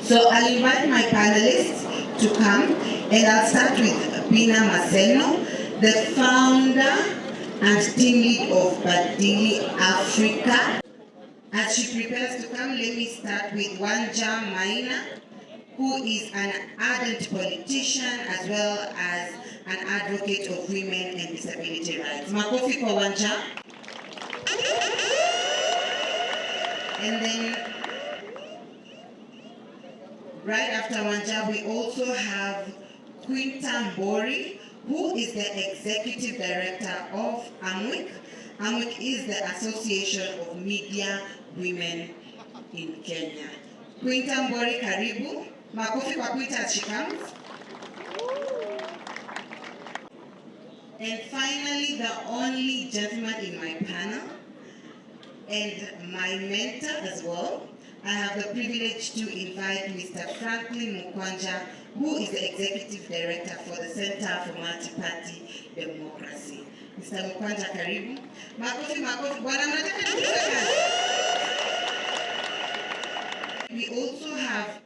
So I'll invite my panelists to come, and I'll start with Bina Marceno, the founder and team lead of Badili Africa. As she prepares to come, let me start with Wanja Maina, who is an ardent politician as well as an advocate of women and disability rights. Makofi kwa Wanja. And then, right after Wanja, we also have Quinta Mbori, who is the Executive Director of AMWIC. AMWIC is the Association of Media Women in Kenya. Quinta Mbori, karibu. Makofi kwa Quinta as she comes. And finally, the only gentleman in my panel, and my mentor as well, I have the privilege to invite Mr. Franklin Mukwanja, who is the Executive Director for the Center for Multi-Party Democracy. Mr. Mukwanja, karibu. Makofi, makofi. Bwana mnataka nikuweka. We also have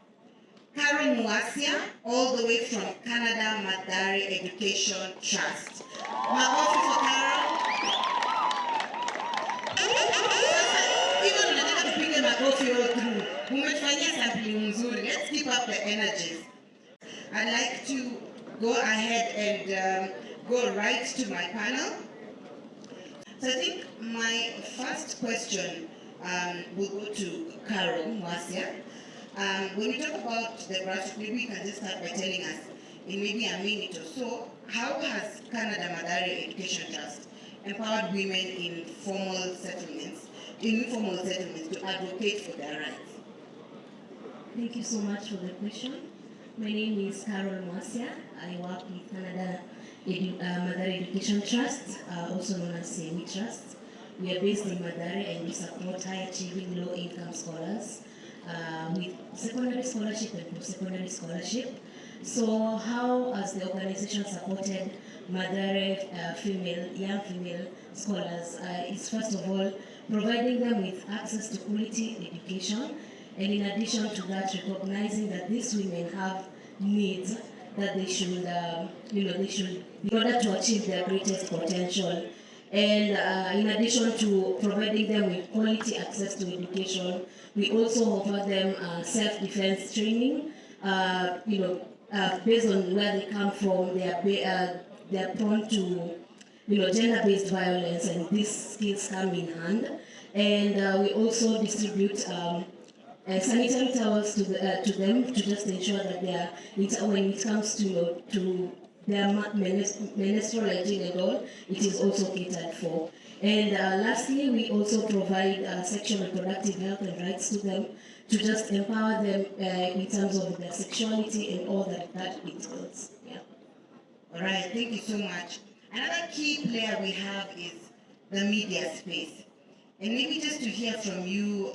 Carol Muasia, all the way from Canada Madari Education Trust. Makofi for Carol. Even nataka tupige makofi all through. Umetufanyia sampling mzuri. Let's keep up the energies. I'd like to go ahead and go right to my panel. So I think my first question will go to Carol Muasia. When we talk about the grassroots, maybe you can just start by telling us in maybe a minute or so, how has Canada Madari Education Trust empowered women in informal settlements to advocate for their rights? Thank you so much for the question. My name is Carol Muasia. I work with Canada Madari Education Trust, also known as SEMI Trust. We are based in Madari and we support high achieving low income scholars with secondary scholarship and post-secondary scholarship. So how has the organization supported Madari young female scholars is first of all providing them with access to quality education, and in addition to that, recognizing that these women have needs that they should, in order to achieve their greatest potential. And in addition to providing them with quality access to education, we also offer them self-defense training. Based on where they come from, they are prone to gender-based violence, and these skills come in hand. And we also distribute sanitary towels to them to just ensure that when it comes to their menstrual hygiene and all, it is also catered for. And lastly, we also provide sexual and reproductive health and rights to them to just empower them in terms of their sexuality and all that entails. Yeah. All right, thank you so much. Another key player we have is the media space. And maybe just to hear from you,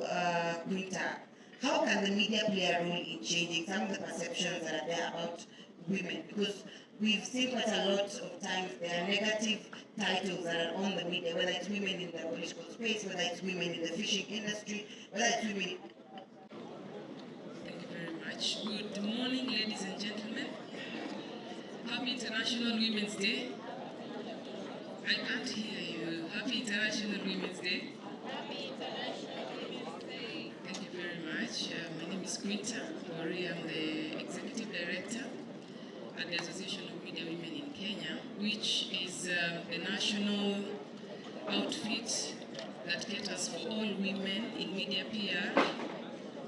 Quinta, how can the media play a role in changing some of the perceptions that are there about women? Because we've seen quite a lot of times there are negative titles that are on the media, whether it's women in the political space, whether it's women in the fishing industry, whether it's women. Thank you very much. Good morning, ladies and gentlemen. Happy International Women's Day. I can't hear you. Happy International Women's Day. Happy International Women's Day. Thank you very much. My name is Quinta Mbori. I'm the Executive Director at the Association of Media Women in Kenya, which is the national outfit that caters for all women in media, PR,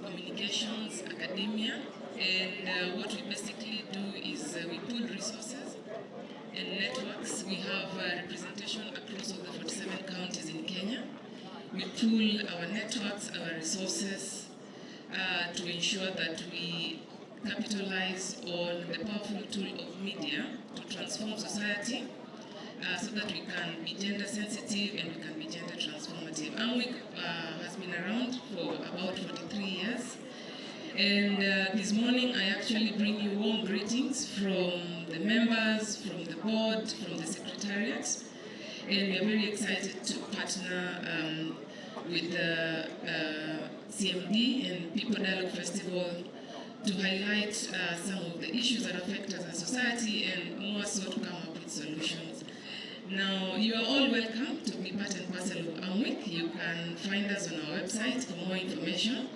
communications, academia. And what we basically do is we pool resources and networks. We have representation across all the 47 counties in Kenya. We pool our networks, our resources to ensure that we capitalize on the powerful tool of media to transform society so that we can be gender sensitive and we can be gender transformative. AMWIC has been around for about 43 years. And this morning I actually bring you warm greetings from the members, from the board, from the secretariat. And we are very excited to partner with the CMD and People Dialogue Festival to highlight some of the issues that affect us as a society and more so to come up with solutions. Now, you are all welcome to be part and parcel of AMWIC. You can find us on our website for more information.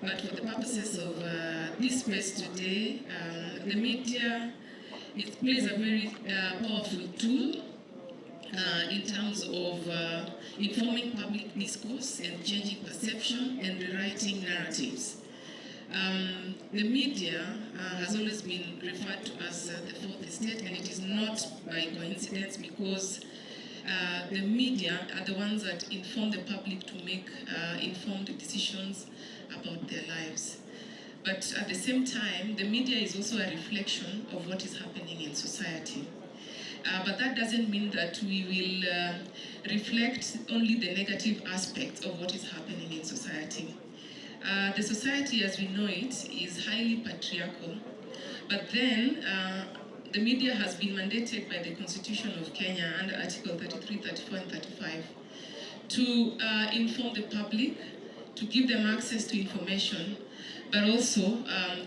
But for the purposes of this space today, the media, it plays a very powerful tool in terms of informing public discourse and changing perception and rewriting narratives. The media has always been referred to as the fourth estate, and it is not by coincidence, because the media are the ones that inform the public to make informed decisions about their lives. But at the same time, the media is also a reflection of what is happening in society. But that doesn't mean that we will reflect only the negative aspects of what is happening in society. The society as we know it is highly patriarchal, but then the media has been mandated by the Constitution of Kenya under Article 33, 34, and 35 to inform the public, to give them access to information, but also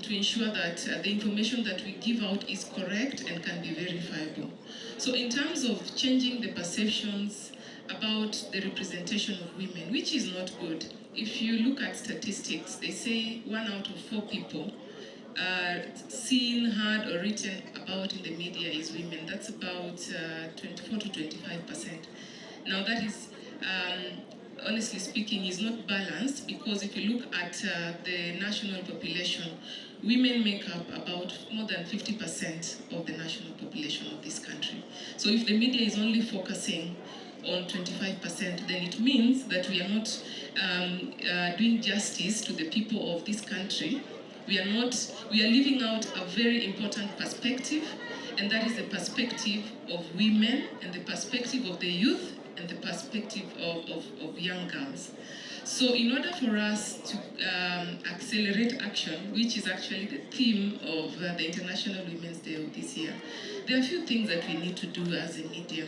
to ensure that the information that we give out is correct and can be verifiable. So in terms of changing the perceptions about the representation of women, which is not good. If you look at statistics, they say 1 out of 4 people seen, heard, or written about in the media is women. That's about 24 to 25%. Now that is, honestly speaking, is not balanced, because if you look at the national population, women make up about more than 50% of the national population of this country. So if the media is only focusing on 25%, then it means that we are not doing justice to the people of this country. We are leaving out a very important perspective, and that is the perspective of women, and the perspective of the youth, and the perspective of young girls. So in order for us to accelerate action, which is actually the theme of the International Women's Day of this year, there are a few things that we need to do as a media.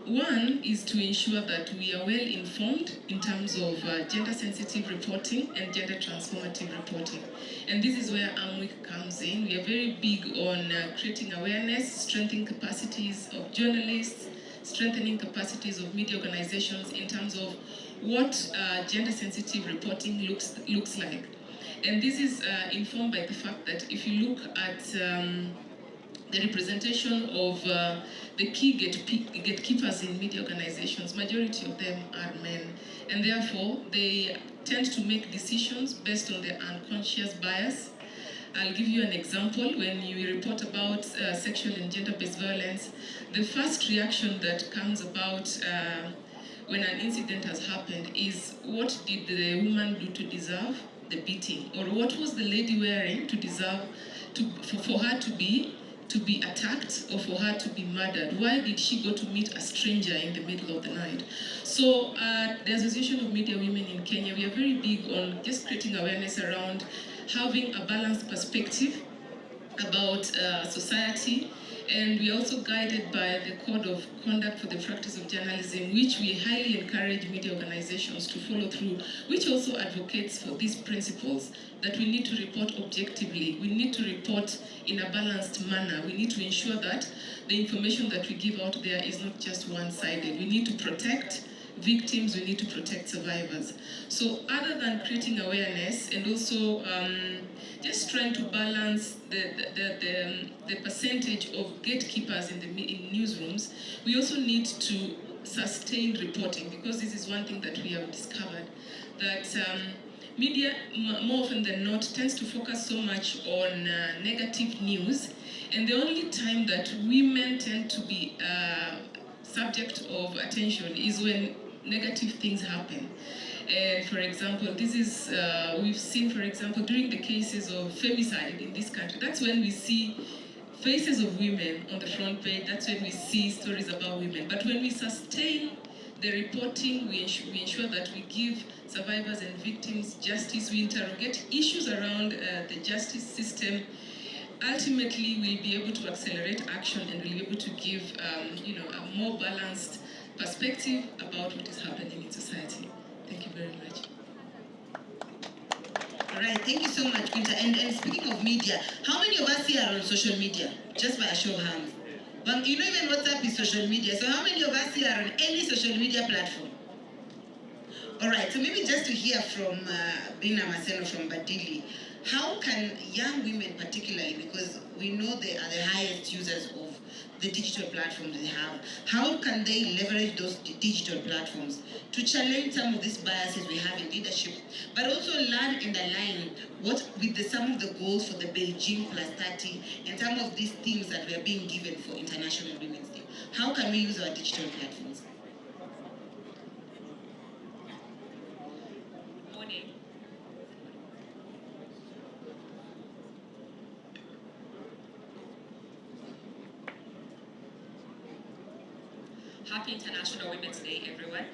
One is to ensure that we are well informed in terms of gender-sensitive reporting and gender-transformative reporting. And this is where AMWIC comes in. We are very big on creating awareness, strengthening capacities of journalists, strengthening capacities of media organizations in terms of what gender-sensitive reporting looks like. And this is informed by the fact that if you look at the representation of the key gatekeepers in media organizations, majority of them are men. And therefore, they tend to make decisions based on their unconscious bias. I'll give you an example. When you report about sexual and gender-based violence, the first reaction that comes about when an incident has happened is, what did the woman do to deserve the beating? Or what was the lady wearing to deserve for her to be attacked, or for her to be murdered? Why did she go to meet a stranger in the middle of the night? So the Association of Media Women in Kenya, we are very big on just creating awareness around having a balanced perspective about society. And we are also guided by the Code of Conduct for the Practice of Journalism, which we highly encourage media organizations to follow through, which also advocates for these principles, that we need to report objectively, we need to report in a balanced manner, we need to ensure that the information that we give out there is not just one-sided. We need to protect victims, we need to protect survivors. So other than creating awareness and also just trying to balance the percentage of gatekeepers in newsrooms, we also need to sustain reporting, because this is one thing that we have discovered, that media, more often than not, tends to focus so much on negative news, and the only time that women tend to be subject of attention is when negative things happen. For example, this is, we've seen, for example, during the cases of femicide in this country, that's when we see faces of women on the front page, that's when we see stories about women. But when we sustain the reporting, we ensure that we give survivors and victims justice, we interrogate issues around the justice system, ultimately we'll be able to accelerate action, and we'll be able to give a more balanced perspective about what is happening in society. Thank you very much. All right. thank you so much, Quinta. And speaking of media, how many of us here are on social media? Just by a show of hands. But you know even WhatsApp is social media. So how many of us here are on any social media platform? All right, so maybe just to hear from Bina Maseno from Badili, how can young women particularly, because we know they are the highest users of the digital platforms they have, how can they leverage those digital platforms to challenge some of these biases we have in leadership, but also learn and align what with some of the goals for the Beijing Plus 30 and some of these themes that we are being given for International Women's Day? How can we use our digital platforms? Happy International Women's Day, everyone.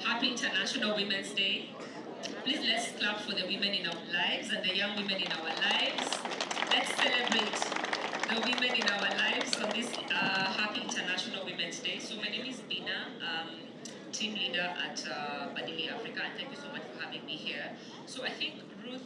Happy International Women's Day. Please let's clap for the women in our lives and the young women in our lives. Let's celebrate the women in our lives on this Happy International Women's Day. So my name is Bina, team leader at Badili Africa, and thank you so much for having me here. So I think, Ruth,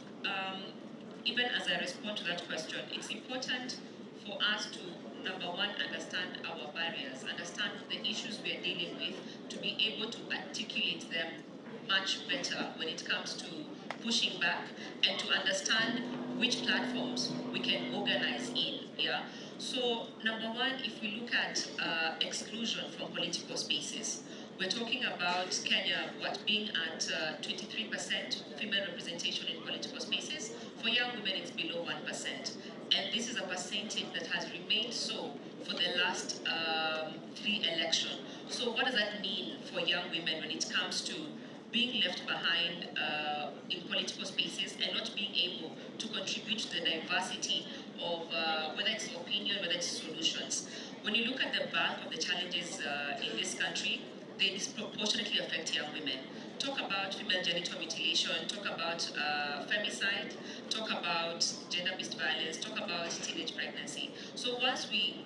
even as I respond to that question, it's important for us to, number one, understand our barriers, understand the issues we are dealing with, to be able to articulate them much better when it comes to pushing back, and to understand which platforms we can organize in. Yeah. So number one, if we look at exclusion from political spaces, we're talking about Kenya, being at 23% female representation in political spaces. For young women, it's below 1%. And this is a percentage that has remained so for the last 3 elections. So what does that mean for young women when it comes to being left behind in political spaces and not being able to contribute to the diversity of whether it's opinion, whether it's solutions? When you look at the bulk of the challenges in this country, they disproportionately affect young women. Talk about female genital mutilation, talk about femicide, talk about gender-based violence, talk about teenage pregnancy. So once we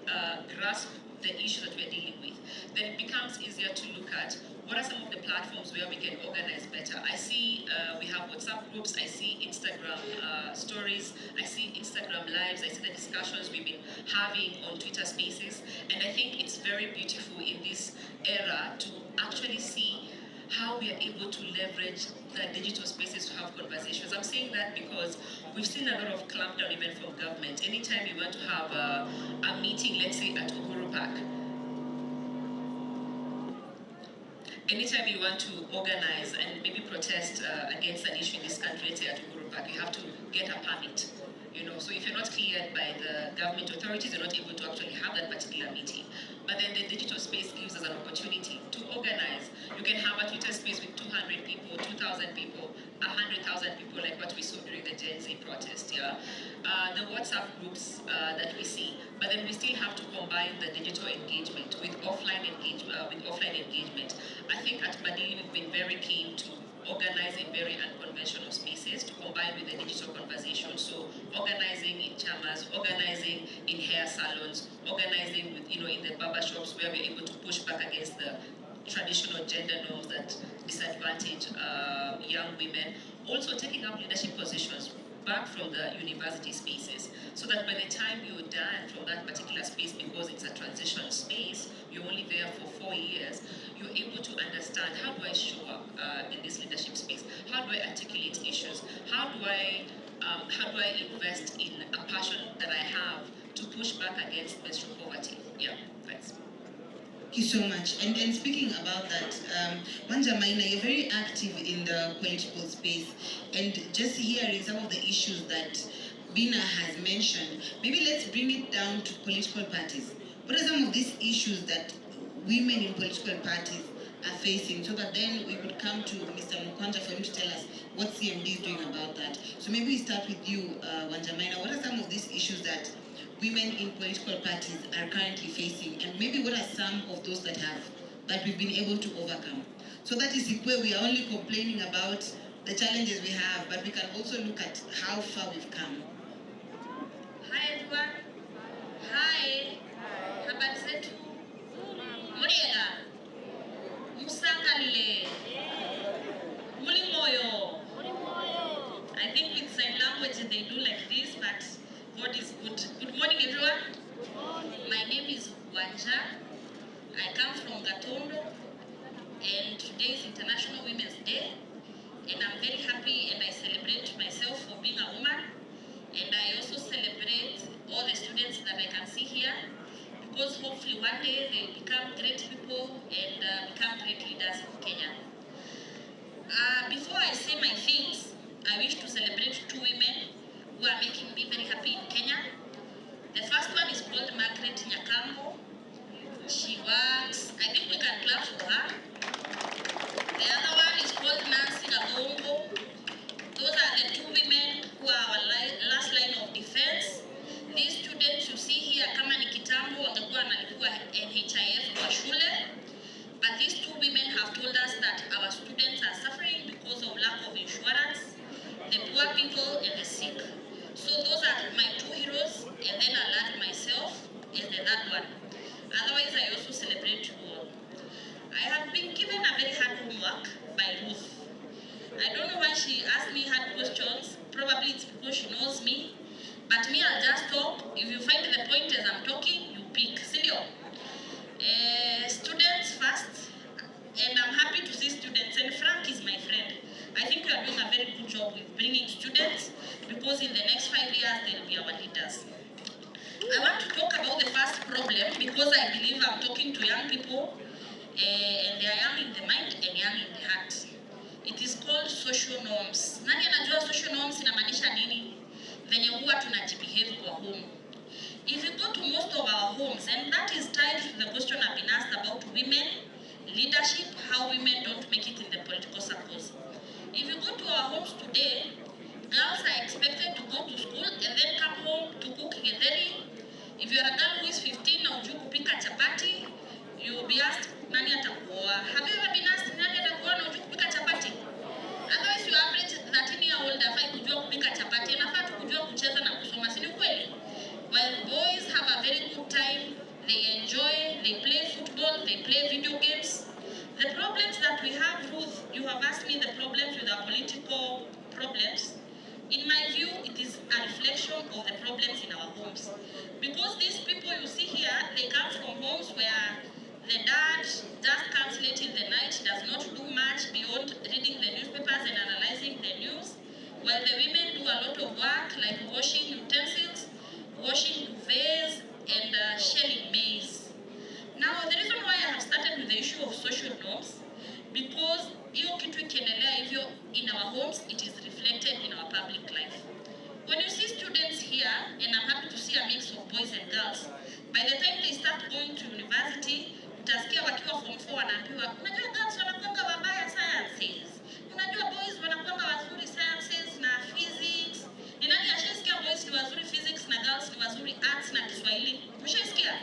grasp the issue that we're dealing with, then it becomes easier to look at what are some of the platforms where we can organize better. I see we have WhatsApp groups, I see Instagram stories, I see Instagram lives, I see the discussions we've been having on Twitter spaces, and I think it's very beautiful in this era to actually see how we are able to leverage the digital spaces to have conversations. I'm saying that because we've seen a lot of clampdown even from government. Anytime you want to have a meeting, let's say at Uhuru Park, anytime you want to organize and maybe protest against an issue in this country, let's say at Uhuru Park, you have to get a permit. So if you're not cleared by the government authorities, you're not able to actually have that particular meeting. But then the digital space gives us an opportunity to organize. You can have a Twitter space with 200 people, 2,000 people, 100,000 people, like what we saw during the Gen Z protest. Yeah, the WhatsApp groups that we see. But then we still have to combine the digital engagement with offline engagement. I think at Badili we've been very keen to organize in very unconventional spaces to combine with the digital conversation. So organizing in chamas, organizing in hair salons, organizing with, in the barber shops where we're able to push back against the traditional gender norms that disadvantage young women. Also taking up leadership positions back from the university spaces, so that by the time you're done from that particular space, because it's a transition space, you're only there for 4 years, you're able to understand, how do I show up in this leadership space? How do I articulate issues? How do I invest in a passion that I have to push back against menstrual poverty? Yeah, thanks. Thank you so much. And speaking about that, Wanja Maina, you're very active in the political space, and just hearing some of the issues that Bina has mentioned, maybe let's bring it down to political parties. What are some of these issues that women in political parties are facing, so that then we could come to Mr. Mukwanja for him to tell us what CMD is doing about that. So maybe we start with you, Wanja Maina. What are some of these issues that women in political parties are currently facing, and maybe what are some of those that we've been able to overcome? So that is where we are only complaining about the challenges we have, but we can also look at how far we've come. Hi everyone. Hi. Habari zetu. Muriela. Musangalile. Mulimoyo. I think it's God is good. Good morning, everyone. My name is Wanja. I come from Gatondo, and today is International Women's Day. And I'm very happy, and I celebrate myself for being a woman. And I also celebrate all the students that I can see here, because hopefully one day they'll become great people and become great leaders of Kenya. Before I say my things, I wish to celebrate two women who are making me very happy in Kenya. The first one is called Margaret Nyakambo. She works, I think we can clap for her. The other one is called Nancy Gabongo. Those are the two women who are our last line of defense. These students you see here, kama ni kitambo wangekuwa wanalipwa NHIF kwa shule. But these two women have told us that our students are suffering because of lack of insurance, the poor people and the sick. So those are my two heroes, and then I'll add myself as the third one. Otherwise, I also celebrate you all. I have been given a very hard homework by Ruth. I don't know why she asked me hard questions. Probably it's because she knows me. But me, I'll just talk. If you find the point as I'm talking, you pick. Silio. Students first. And I'm happy to see students. And Frank is my friend. I think we are doing a very good job with bringing students, because in the next 5 years, they'll be our leaders. I want to talk about the first problem, because I believe I'm talking to young people, and they are young in the mind and young in the heart. It is called social norms. Nani anajua social norms inamaanisha nini? Venye huwa tunajibehave kwa home. If you go to most of our homes, and that is tied to the question I've been asked about women, leadership, how women don't make it in the political circles. If you go to our homes today, girls are expected to go to school and then come home to cook githeri. If you're a girl who is 15 na hujui kupika chapati, you will be asked, nani atakuoa? Have you ever been asked, nani atakuoa na hujui kupika chapati? Otherwise, your average 13-year-old hafai kujua kupika chapati, anafaa tu kujua kucheza na kusoma, si ni kweli? While boys have a very good time, they enjoy, they play football, they play video games. The problems that we have, Ruth, you have asked me the problems with our political problems. In my view, it is a reflection of the problems in our homes. Because these people you see here, they come from homes where the dad just comes late in the night, does not do much beyond reading the newspapers and analyzing the news, while the women do a lot of work like washing utensils, washing duvets, and shelling maize. Now, the reason why I have started with the issue of social norms, because hiyo kitu ikiendelea hivyo in our homes, it is reflected in our public life. When you see students here, and I'm happy to see a mix of boys and girls, by the time they start going to university, utasikia wakiwa form 4 wanaambiwa, unajua girls wanakuanga wabaya sciences, unajua boys wanakuanga wazuri sciences na physics. Ni nani ashasikia boys ni wazuri physics na girls ni wazuri arts na Kiswahili? Mshasikia?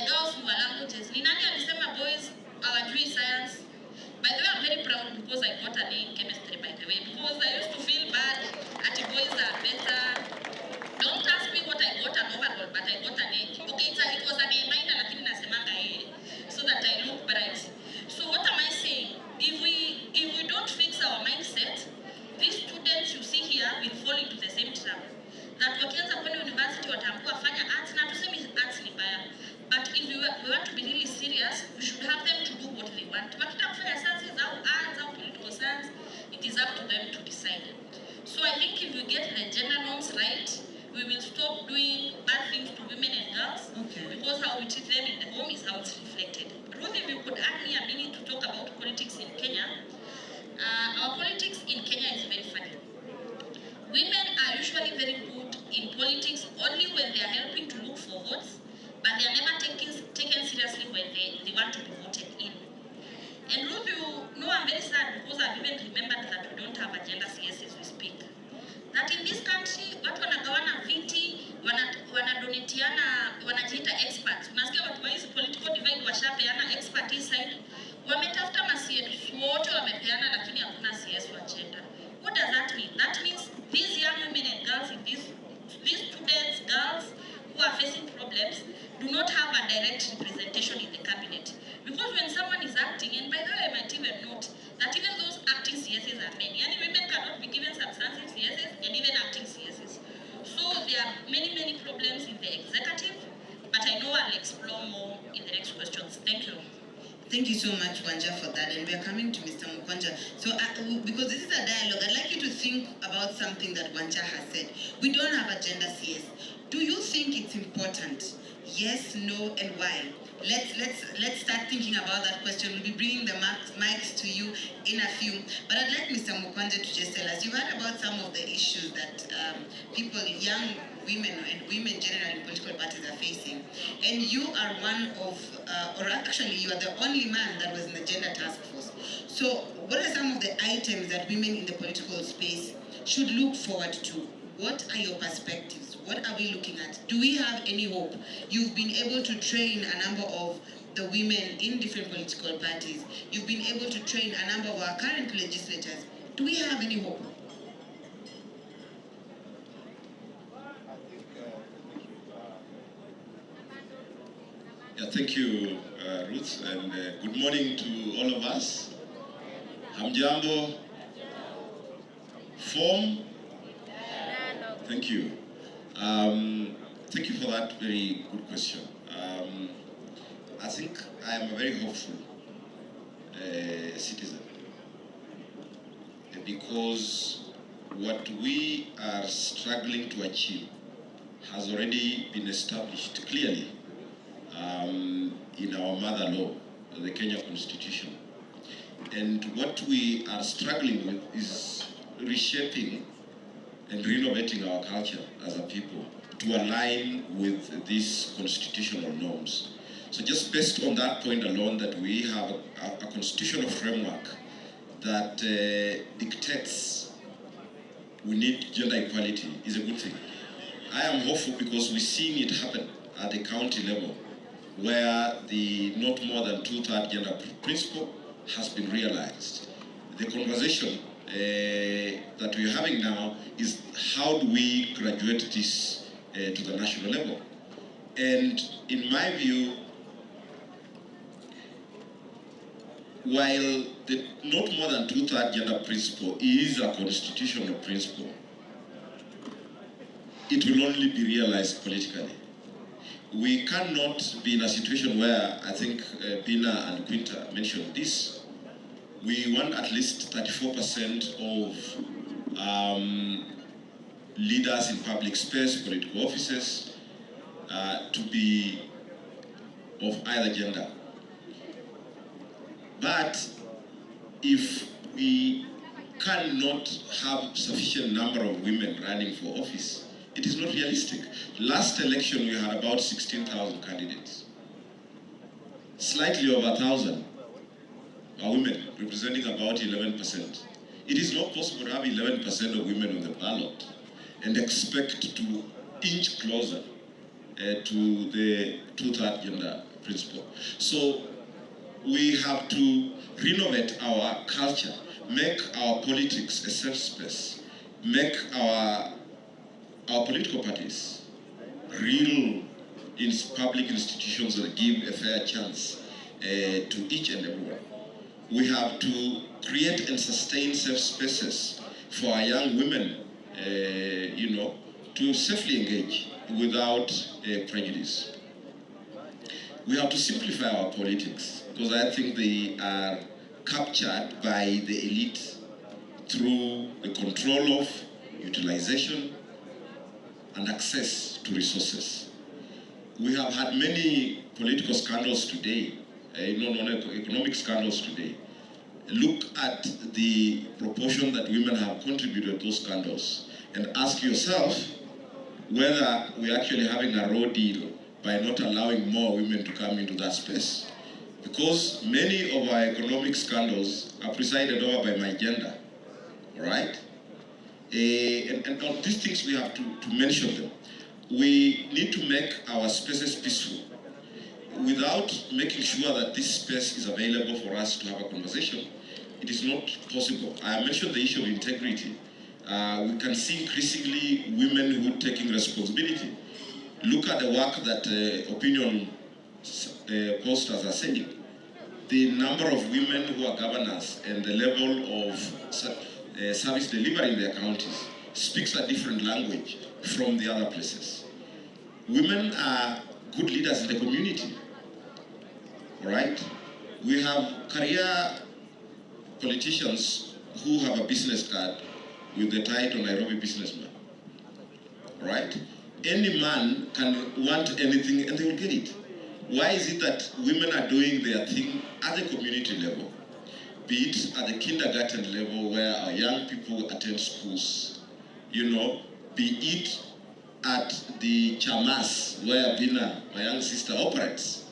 Girls were languages. Ni nani alisema boys hawajui science? By the way, I'm very proud because I got an A in chemistry, by the way, because I used to feel bad at boys are better. Don't ask me what I got an overall, but I got an A. Okay, it was an A minor, lakini nasemanga A, so that I look bright. So what am I saying? If we don't fix our mindset, these students you see here will fall into the same trap. That wakianza kwenda university wataambiwa fanya arts, na tuseme arts ni baya. But if we want to be really serious, we should have them to do what they want. Wakitaka kufanya sciences au arts au political science, it is up to them to decide. So I think if we get the gender norms right, we will stop doing bad things to women and girls. Okay. Because how we treat them in the home is how it's reflected. Ruth, if you could add me a minute to talk about politics in Kenya. Our politics in Kenya is very funny. Women are usually very good in politics only when they are helping to look for votes, but they are never taken seriously when they want to be voted in. And Ruth, you know I'm very sad because I've even remembered that we don't have a gender CS as we speak. That in this country, watu wanagawana viti, wanadonetiana, wanajiita experts. Unasikia watu wa hizi political divide washapeana expertise side. Wametafuta ma CS wote wamepeana, lakini hakuna CS wa gender. What does that mean? That means these young women and girls, these students, girls who are facing problems, do not have a direct representation in the cabinet. Because when someone is acting, and by the way, I might even note that even those acting CSs are men. Yani women cannot be given substantive CSs and even acting CSs. So there are many, many problems in the executive, but I know I'll explore more in the next questions. Thank you. Thank you so much, Wanja, for that. And we are coming to Mr. Mukwanja. So, because this is a dialogue, I'd like you to think about something that Wanja has said. We don't have a gender CS. Do you think it's important? Yes, no, and why? Let's start thinking about that question. We'll be bringing the mics to you in a few. But I'd like Mr. Mukwanja to just tell us, you've heard about some of the issues that people, young women and women generally in political parties are facing. And you are one of, or actually you are the only man that was in the gender task force. So what are some of the items that women in the political space should look forward to? What are your perspectives? What are we looking at? Do we have any hope? You've been able to train a number of the women in different political parties. You've been able to train a number of our current legislators. Do we have any hope? Yeah, thank you, Ruth, and good morning to all of us. Hamjambo. Form. Thank you. Thank you for that very good question. I think I am a very hopeful citizen because what we are struggling to achieve has already been established clearly in our mother law, the Kenya Constitution. And what we are struggling with is reshaping and renovating our culture as a people to align with these constitutional norms. So just based on that point alone, that we have a constitutional framework that dictates we need gender equality is a good thing. I am hopeful because we're seeing it happen at the county level, where the not more than 2/3 gender principle has been realized. The conversation that we're having now is how do we graduate this to the national level? And in my view, while the not more than 2/3 gender principle is a constitutional principle, it will only be realized politically. We cannot be in a situation where, I think Pina and Quinta mentioned this, we want at least 34% of leaders in public space, political offices, to be of either gender. But if we cannot have sufficient number of women running for office, it is not realistic. Last election we had about 16,000 candidates. Slightly over 1,000 are women, representing about 11%. It is not possible to have 11% of women on the ballot and expect to inch closer to the 2/3 gender principle. So we have to renovate our culture, make our politics a safe space, make our political parties real in public institutions that give a fair chance to each and everyone. We have to create and sustain safe spaces for our young women, to safely engage without prejudice. We have to simplify our politics because I think they are captured by the elite through the control of utilization and access to resources. We have had many political scandals today, economic scandals today. Look at the proportion that women have contributed to those scandals and ask yourself whether we're actually having a raw deal by not allowing more women to come into that space. Because many of our economic scandals are presided over by my gender, all right? And all these things we have to mention them. We need to make our spaces peaceful. Without making sure that this space is available for us to have a conversation, it is not possible. I mentioned the issue of integrity. We can see increasingly women who are taking responsibility. Look at the work that opinion posters are saying. The number of women who are governors and the level of service delivery in their counties speaks a different language from the other places. Women are good leaders in the community, all right? We have career politicians who have a business card with the title Nairobi businessman, all right? Any man can want anything and they will get it. Why is it that women are doing their thing at the community level, be it at the kindergarten level where our young people attend schools, you know, be it at the chamas where Bina, my young sister, operates?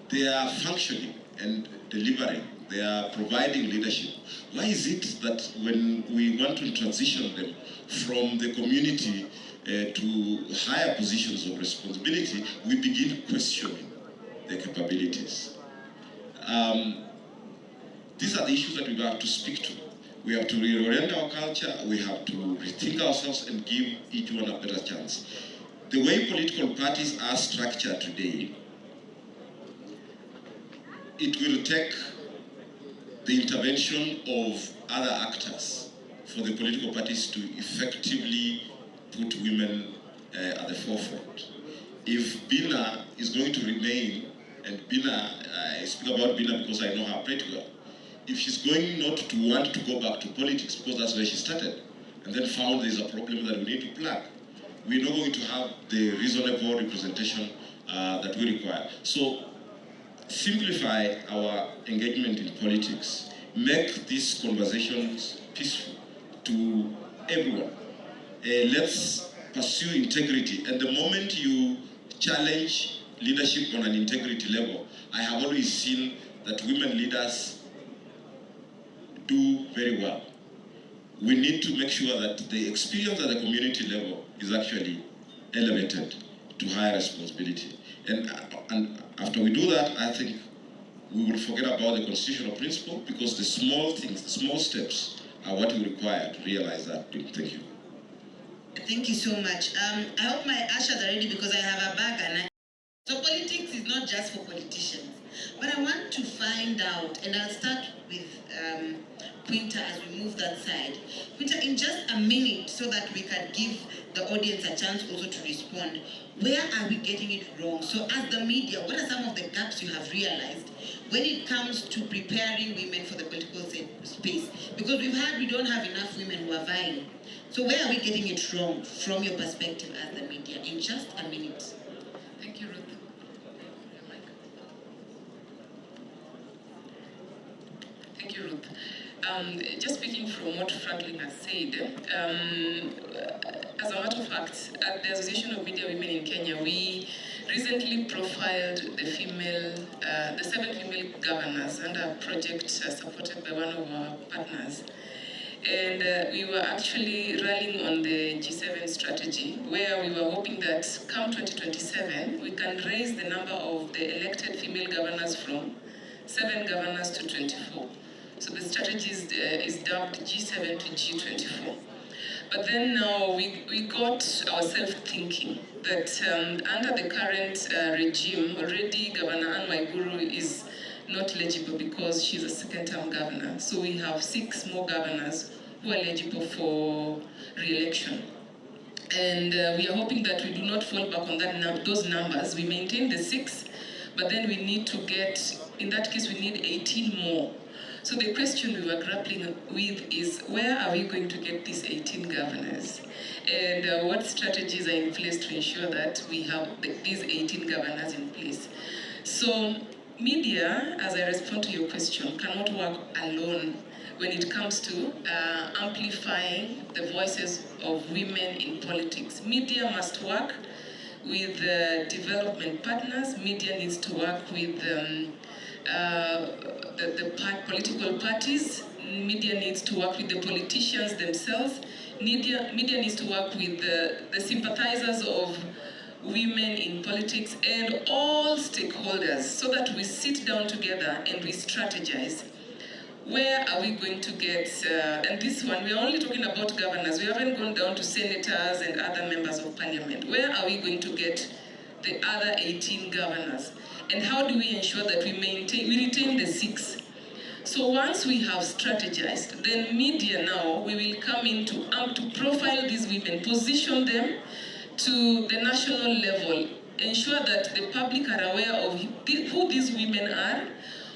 They are functioning and delivering. They are providing leadership. Why is it that when we want to transition them from the community to higher positions of responsibility, we begin questioning their capabilities? These are the issues that we have to speak to. We have to reorient our culture, we have to rethink ourselves and give each one a better chance. The way political parties are structured today, it will take the intervention of other actors for the political parties to effectively put women at the forefront. If Bina is going to remain, and Bina, I speak about Bina because I know her pretty well, if she's going not to want to go back to politics because that's where she started, and then found there's a problem that we need to plug, we're not going to have the reasonable representation that we require. So simplify our engagement in politics, make these conversations peaceful to everyone. Let's pursue integrity, and the moment you challenge leadership on an integrity level, I have always seen that women leaders do very well. We need to make sure that the experience at the community level is actually elevated to higher responsibility. And after we do that, I think we will forget about the constitutional principle, because the small things, the small steps are what we require to realize that. Thank you. Thank you so much. I hope my ushers are ready because I have a bag and so politics is not just for politicians. But I want to find out, and I'll start with Quinta as we move that side. Quinta, in just a minute, so that we can give the audience a chance also to respond, where are we getting it wrong? So as the media, what are some of the gaps you have realized when it comes to preparing women for the political space? Because we don't have enough women who are vying. So where are we getting it wrong from your perspective as the media? In just a minute. Thank you, Ruth. Thank you, Ruth. Just speaking from what Franklin has said, as a matter of fact, at the Association of Media Women in Kenya, we recently profiled the 7 female governors under a project supported by one of our partners. And we were actually rallying on the G7 strategy, where we were hoping that come 2027, we can raise the number of the elected female governors from 7 governors to 24. So the strategy is dubbed G7 to G24. But then now we got ourselves thinking that under the current regime, already Governor Anne Waiguru is not eligible because she's a second-term governor. So we have 6 more governors who are eligible for re-election. And we are hoping that we do not fall back on those numbers. We maintain the 6, but then we need to get, in that case, we need 18 more. So the question we were grappling with is, where are we going to get these 18 governors? And what strategies are in place to ensure that we have these 18 governors in place? So media, as I respond to your question, cannot work alone when it comes to amplifying the voices of women in politics. Media must work with development partners. Media needs to work with the political parties. Media needs to work with the politicians themselves. Media needs to work with the sympathizers of women in politics and all stakeholders, so that we sit down together and we strategize. Where are we going to get, and this one, we're only talking about governors, we haven't gone down to senators and other members of parliament. Where are we going to get the other 18 governors? And how do we ensure that we retain the 6? So once we have strategized, then media now, we will come in to profile these women, position them to the national level, ensure that the public are aware of who these women are,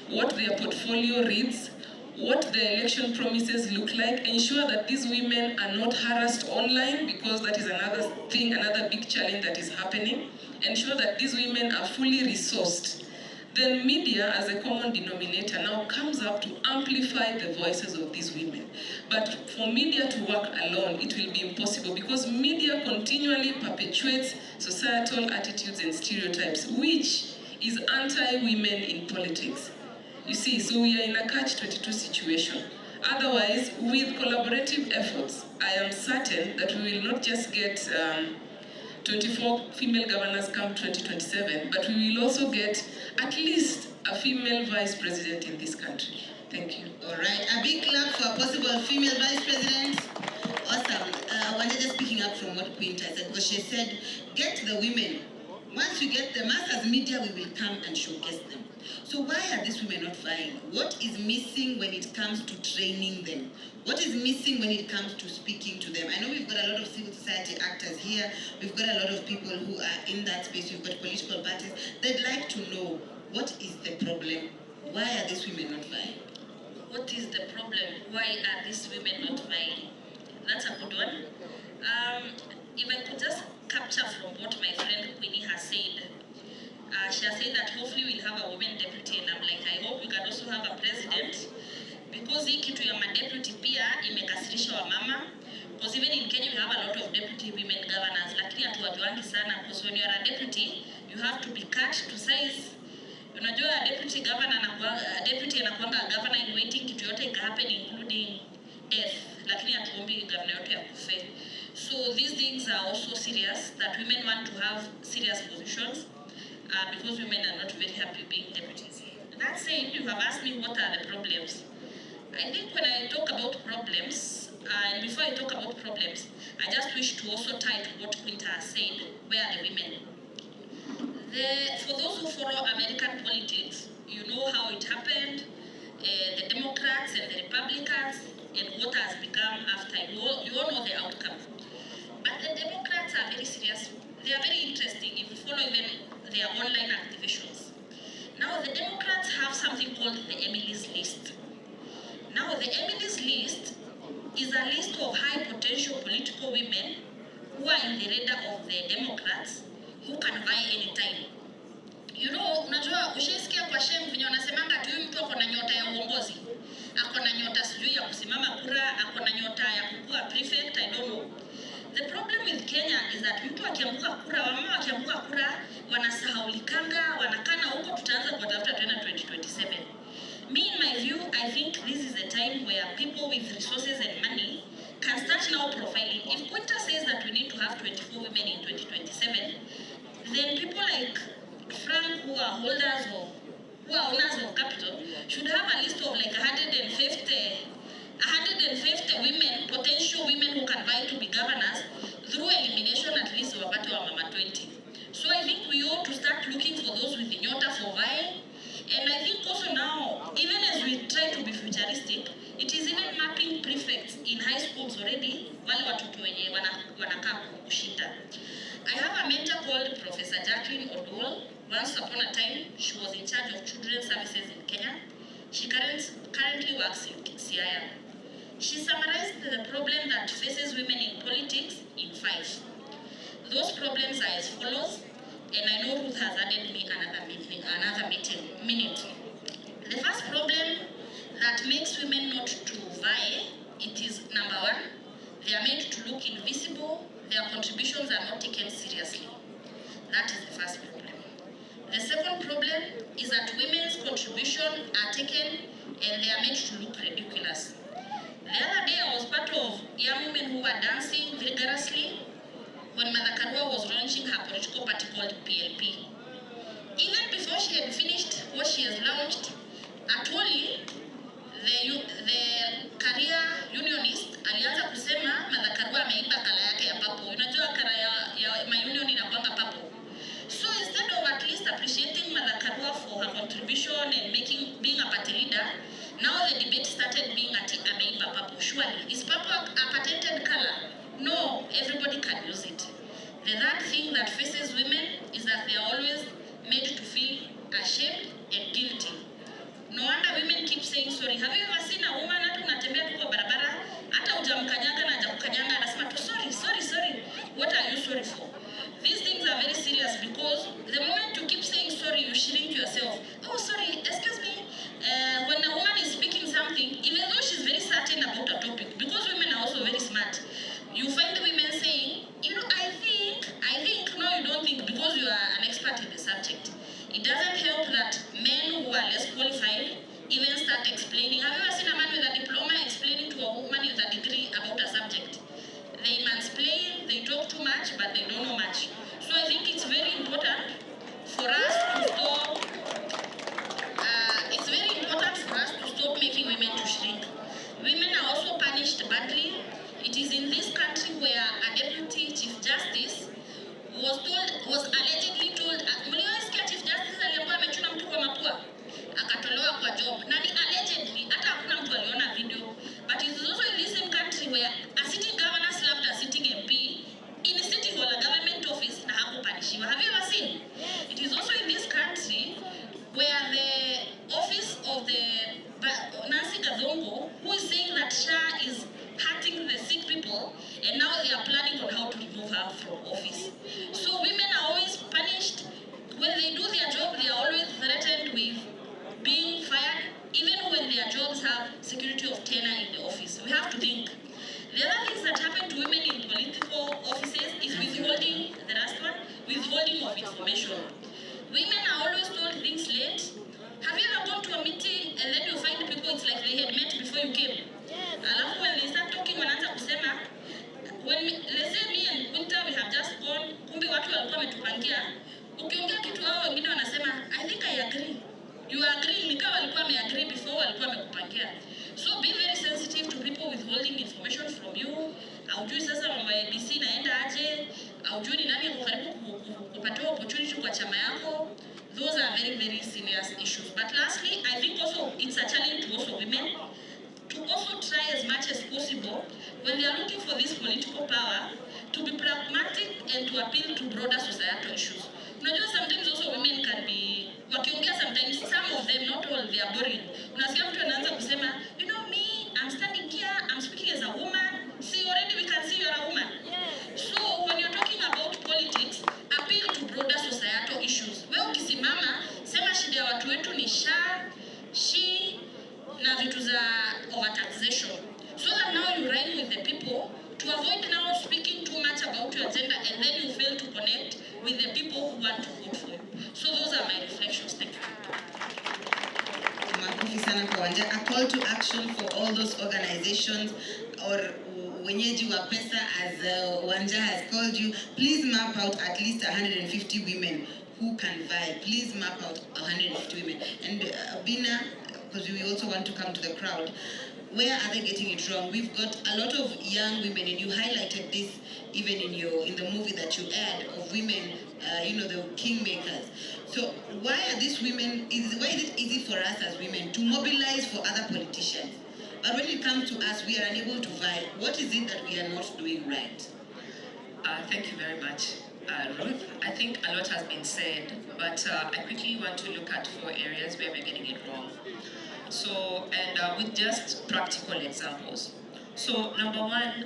what their portfolio reads, what the election promises look like, ensure that these women are not harassed online, because that is another thing, another big challenge that is happening, ensure that these women are fully resourced. Then media, as a common denominator, now comes up to amplify the voices of these women. But for media to work alone, it will be impossible, because media continually perpetuates societal attitudes and stereotypes, which is anti-women in politics. You see, so we are in a catch-22 situation. Otherwise, with collaborative efforts, I am certain that we will not just get 24 female governors come 2027, but we will also get at least a female vice president in this country. Thank you. All right, a big clap for a possible female vice president. Awesome. One just picking up from what Quinta said, because she said, get the women. Once we get them, us as media, we will come and showcase them. So why are these women not vying? What is missing when it comes to training them? What is missing when it comes to speaking to them? I know we've got a lot of civil society actors here. We've got a lot of people who are in that space. We've got political parties. They'd like to know, what is the problem? Why are these women not vying? What is the problem? Why are these women not vying? That's a good one. If I could just capture from what my friend Queenie has said. She has said that hopefully we'll have a woman deputy, and I'm like, I hope we can also have a president, because hii kitu ya ma-deputy pia imekasirisha wa mama, because even in Kenya we have a lot of deputy women governors, lakini hatuwajuangi sana, because when you are a deputy, you have to be cut to size. Unajua deputy governor deputy anakuanga governor in waiting, kitu yote ikahappen including death, lakini hatuombi governor yote ya kufe. So these things are also serious, that women want to have serious positions, because women are not very happy being deputies. That said, you have asked me what are the problems. I think when I talk about problems, and before I talk about problems, I just wish to also tie to what Quinta has said, where are the women? For those who follow American politics, you know how it happened, the Democrats and the Republicans, and what has become after. You all know the outcome. But the Democrats are very serious. They are very interesting if you follow even their online activations. Now the Democrats have something called the Emily's List. Now the Emily's List is a list of high potential political women who are in the radar of the Democrats, who can vie anytime. You know, unajua ushisikia kwa shem vinyo nasemanga tu mtu ako na nyota ya uongozi. Ako na nyota sijui ya kusimama kura, ako na nyota ya kukua prefect, I don't know. The problem with Kenya is that mtu akianguka kura, wamama akianguka kura, wanasahaulikanga, wanakana huko tutaanza kuwatafuta tena 2027. Me, in my view, I think this is the time where people with resources and money can start now profiling. If Quinta says that we need to have 24 women in 2027, then people like Frank, who are owners of capital, should have a list of like 150 women, potential women who can vie to be governors through elimination, at least of about mama 20. So I think we ought to start looking for those with the nyota for vying. And I think also now, even as we try to be futuristic, it is even mapping prefects in high schools already, wale watoto wenye wanakaa kushinda. I have a mentor called Professor Jacqueline Odol. Once upon a time, she was in charge of children's services in Kenya. She currently works in Siaya. She summarized the problem that faces women in politics in 5. Those problems are as follows, and I know Ruth has added me another minute. The first problem that makes women not to vie, it is number 1, they are made to look invisible, their contributions are not taken seriously. That is the first problem. The second problem is that women's contributions are taken and they are made to look ridiculous. The other day I was part of young women who were dancing vigorously when Mother Karua was launching her political party called PLP. Even before she had finished what she has launched, Atoli, the career unionist, alianza kusema Mother Karua ameiba kala yake ya papo. Unajua kala ya ma-union inakuanga papo. So instead of at least appreciating Mother Karua for her contribution and being a party leader, now actually? Is purple a patented color? No, everybody can use it. The third thing that faces women is that they are always made to feel ashamed and guilty. No wonder women keep saying sorry. Have you ever seen a woman hata unatembea tu kwa barabara, hata hujamkanyaga na hajakukanyanga anasema tu sorry, sorry, sorry. What are you sorry for? These things are very serious because the moment you keep saying sorry, you shrink yourself. Oh, sorry, excuse me. When a woman is speaking something, even though she's very certain about a topic, because women are also very smart, you find the women saying, you know, I think, no, you don't think because you are an expert in the subject. It doesn't help that men who are less qualified even start explaining. Have you ever seen a man with a diploma explaining to a woman with a degree about a subject? They mansplain, they talk too much, but they don't know much. So I think it's very important for us to stop. It's very important for us to stop making women to shrink. Women are also punished badly. It is in this country where a deputy chief justice was allegedly told, mliosikia chief justice aliyekuwa amechuna mtu kwa mapua akatolewa kwa job, na ni allegedly, hata hakuna mtu aliona video. But it is also in this same country where a sitting governor slapped a sitting MP in a city hall, a government office, na hakupanishiwa. Have you ever seen? It is also in this country where the office of the Nancy Gazongo, who is saying that SHA is hurting the sick people, and now they are planning on how to remove her from office. So women are always punished. When they do their job, they are always threatened with being fired, even when their jobs have security of tenure in the office. We have to think. The other things that happen to women in political offices is withholding, the last one, withholding of information. Women are always told things late. Have you ever gone to a meeting and then you find people it's like they had met before you came? Alafu when they start talking wanaanza kusema, let's say me and Winter we have just gone, kumbe watu walikuwa wametupangia. Ukiongea kitu hao wengine wanasema, I think I agree. You agree, nikawa walikuwa wameagree before walikuwa wamekupangia. So be very sensitive to people withholding information from you. Haujui sasa mambo ya ABC inaenda aje, haujui ni nani yuko karibu kupata opportunity kwa chama yako. Those are very, very serious issues. But lastly, I think also it's a challenge to also women to also try as much as possible when they are looking for this political power to be pragmatic and to appeal to broader societal issues. Unajua sometimes also women can be wakiongea sometimes, some of them, not all, they are boring. Unasikia mtu anaanza kusema, you know me, I'm standing here, I'm speaking as a woman. See, already we can see you're a woman. So when you're talking about politics, appeal to broader societal issues. Wewe ukisimama, sema shida ya watu wetu ni SHA, she, na vitu za overtaxation. So that now you rhyme with the people to avoid now speaking too much about your agenda and then you fail to connect with the people who want to vote for you. So those are my reflections. Thank you. Makofi sana kwa Wanja. A call to action for all those organizations or wenyeji wa pesa, as Wanja has called you. Please map out at least 150 women who can vie. Please map out 150 women. And Bina, because we also want to come to the crowd, where are they getting it wrong? We've got a lot of young women, and you highlighted this even in the movie that you aired of women, the kingmakers. So why are these women? Why is it easy for us as women to mobilize for other politicians, but when it comes to us, we are unable to vie? What is it that we are not doing right? Thank you very much, Ruth. I think a lot has been said, but I quickly want to look at 4 areas where we're getting it wrong. So, and with just practical examples. So, number one,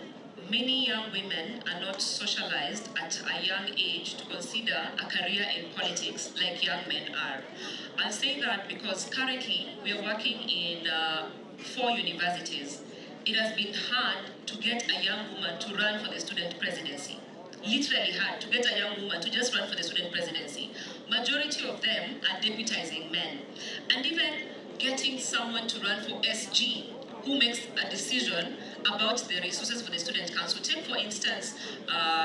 many young women are not socialized at a young age to consider a career in politics like young men are. I'll say that because currently we are working in 4 universities. It has been hard to get a young woman to run for the student presidency. Literally hard to get a young woman to just run for the student presidency. Majority of them are deputizing men. And even getting someone to run for SG who makes a decision about the resources for the student council. Take for instance,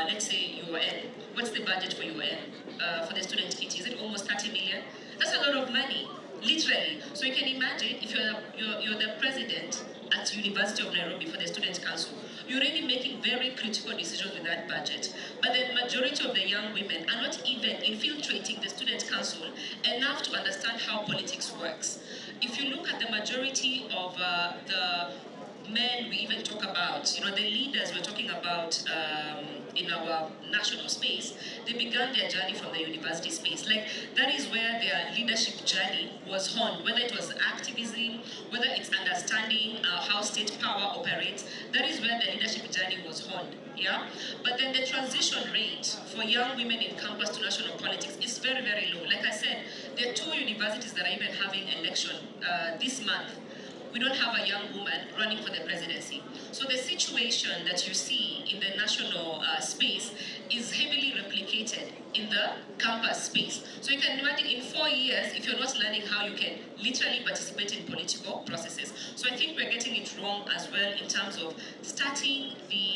let's say UON. What's the budget for UON for the student kit? Is it almost 30 million? That's a lot of money, literally. So you can imagine if you're the president at University of Nairobi for the student council, you're already making very critical decisions with that budget. But the majority of the young women are not even infiltrating the student council enough to understand how politics works. If you look at the majority of the men we even talk about, the leaders we're talking about in our national space, they began their journey from the university space. Like, that is where their leadership journey was honed, whether it was activism, whether it's understanding how state power operates, that is where the leadership journey was honed, yeah? But then the transition rate for young women in campus to national politics is very, very low. Like I said, there are 2 universities that are even having election this month. We don't have a young woman running for the presidency. So the situation that you see in the national space is heavily replicated in the campus space. So you can imagine in 4 years, if you're not learning how you can literally participate in political processes. So I think we're getting it wrong as well in terms of starting the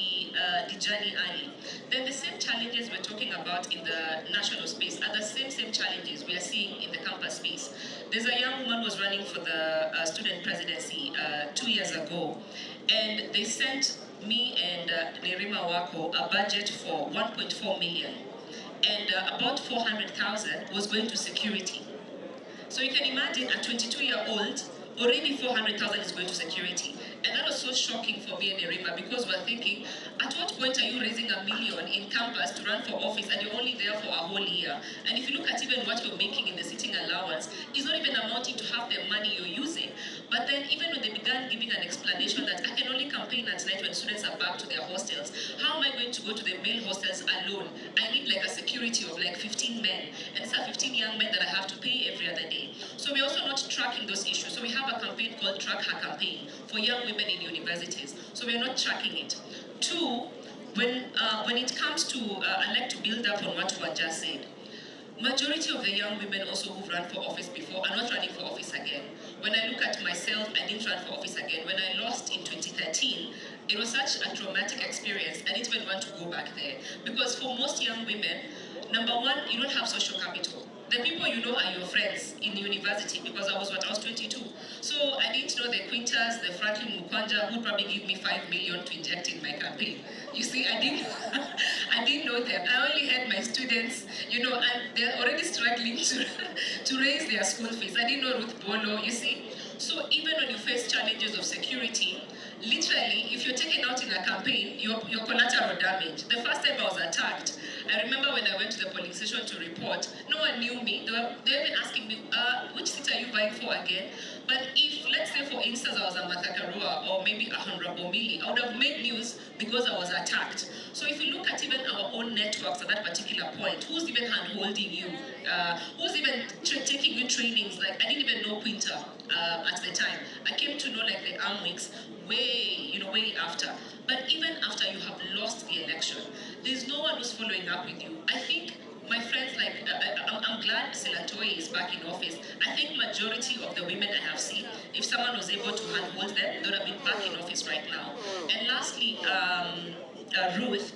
journey early. Then the same challenges we're talking about in the national space are the same challenges we are seeing in the campus space. There's a young woman who was running for the student presidency 2 years ago, and they sent me and Nerima Wako a budget for 1.4 million, and about 400,000 was going to security. So you can imagine a 22-year-old, already 400,000 is going to security. And that was so shocking for me and Nerima, because we're thinking, at what point are you raising $1 million in campus to run for office and you're only there for a whole year? And if you look at even what you're making in the sitting allowance, it's not even amounting to half the money you're using. But then even when they began giving an explanation that I can only campaign at night when students are back to their hostels, how am I going to go to the male hostels alone? I need like a security of like 15 men. And these are 15 young men that I have to pay every other day. So we're also not tracking those issues. So we have a campaign called Track Her Campaign for young women in universities. So we're not tracking it. 2, when it comes to, I'd like to build up on what you just said. Majority of the young women also who've run for office before are not running for office again. When I look at myself, I didn't run for office again. When I lost in 2013, it was such a traumatic experience. I didn't even want to go back there. Because for most young women, number one, you don't have social capital. The people you know are your friends in university, because I was 22. So I didn't know the Quintas, the Franklin Mukwanja, who'd probably give me 5 million to inject in my campaign. You see, I didn't, I didn't know them. I only had my students, and they're already struggling to raise their school fees. I didn't know Ruth Bolo, you see. So even when you face challenges of security, literally, if you're taken out in a campaign, you're collateral damage. The first time I was attacked, I remember when I went to the polling station to report, no one knew me. They were even asking me, which seat are you vying for again? But if, let's say for instance, I was a Martha Karua or maybe a Honorable Millie, I would have made news because I was attacked. So if you look at even our own networks at that particular point, who's even hand-holding you? Who's even taking you trainings? Like, I didn't even know Quinta at the time. I came to know like the Amwix way after. But even after you have lost the election, there's no one who's following up with you. I think my friends, like, I'm glad Selatoy is back in office. I think majority of the women I have seen, if someone was able to handhold them, they would have been back in office right now. And lastly, Ruth,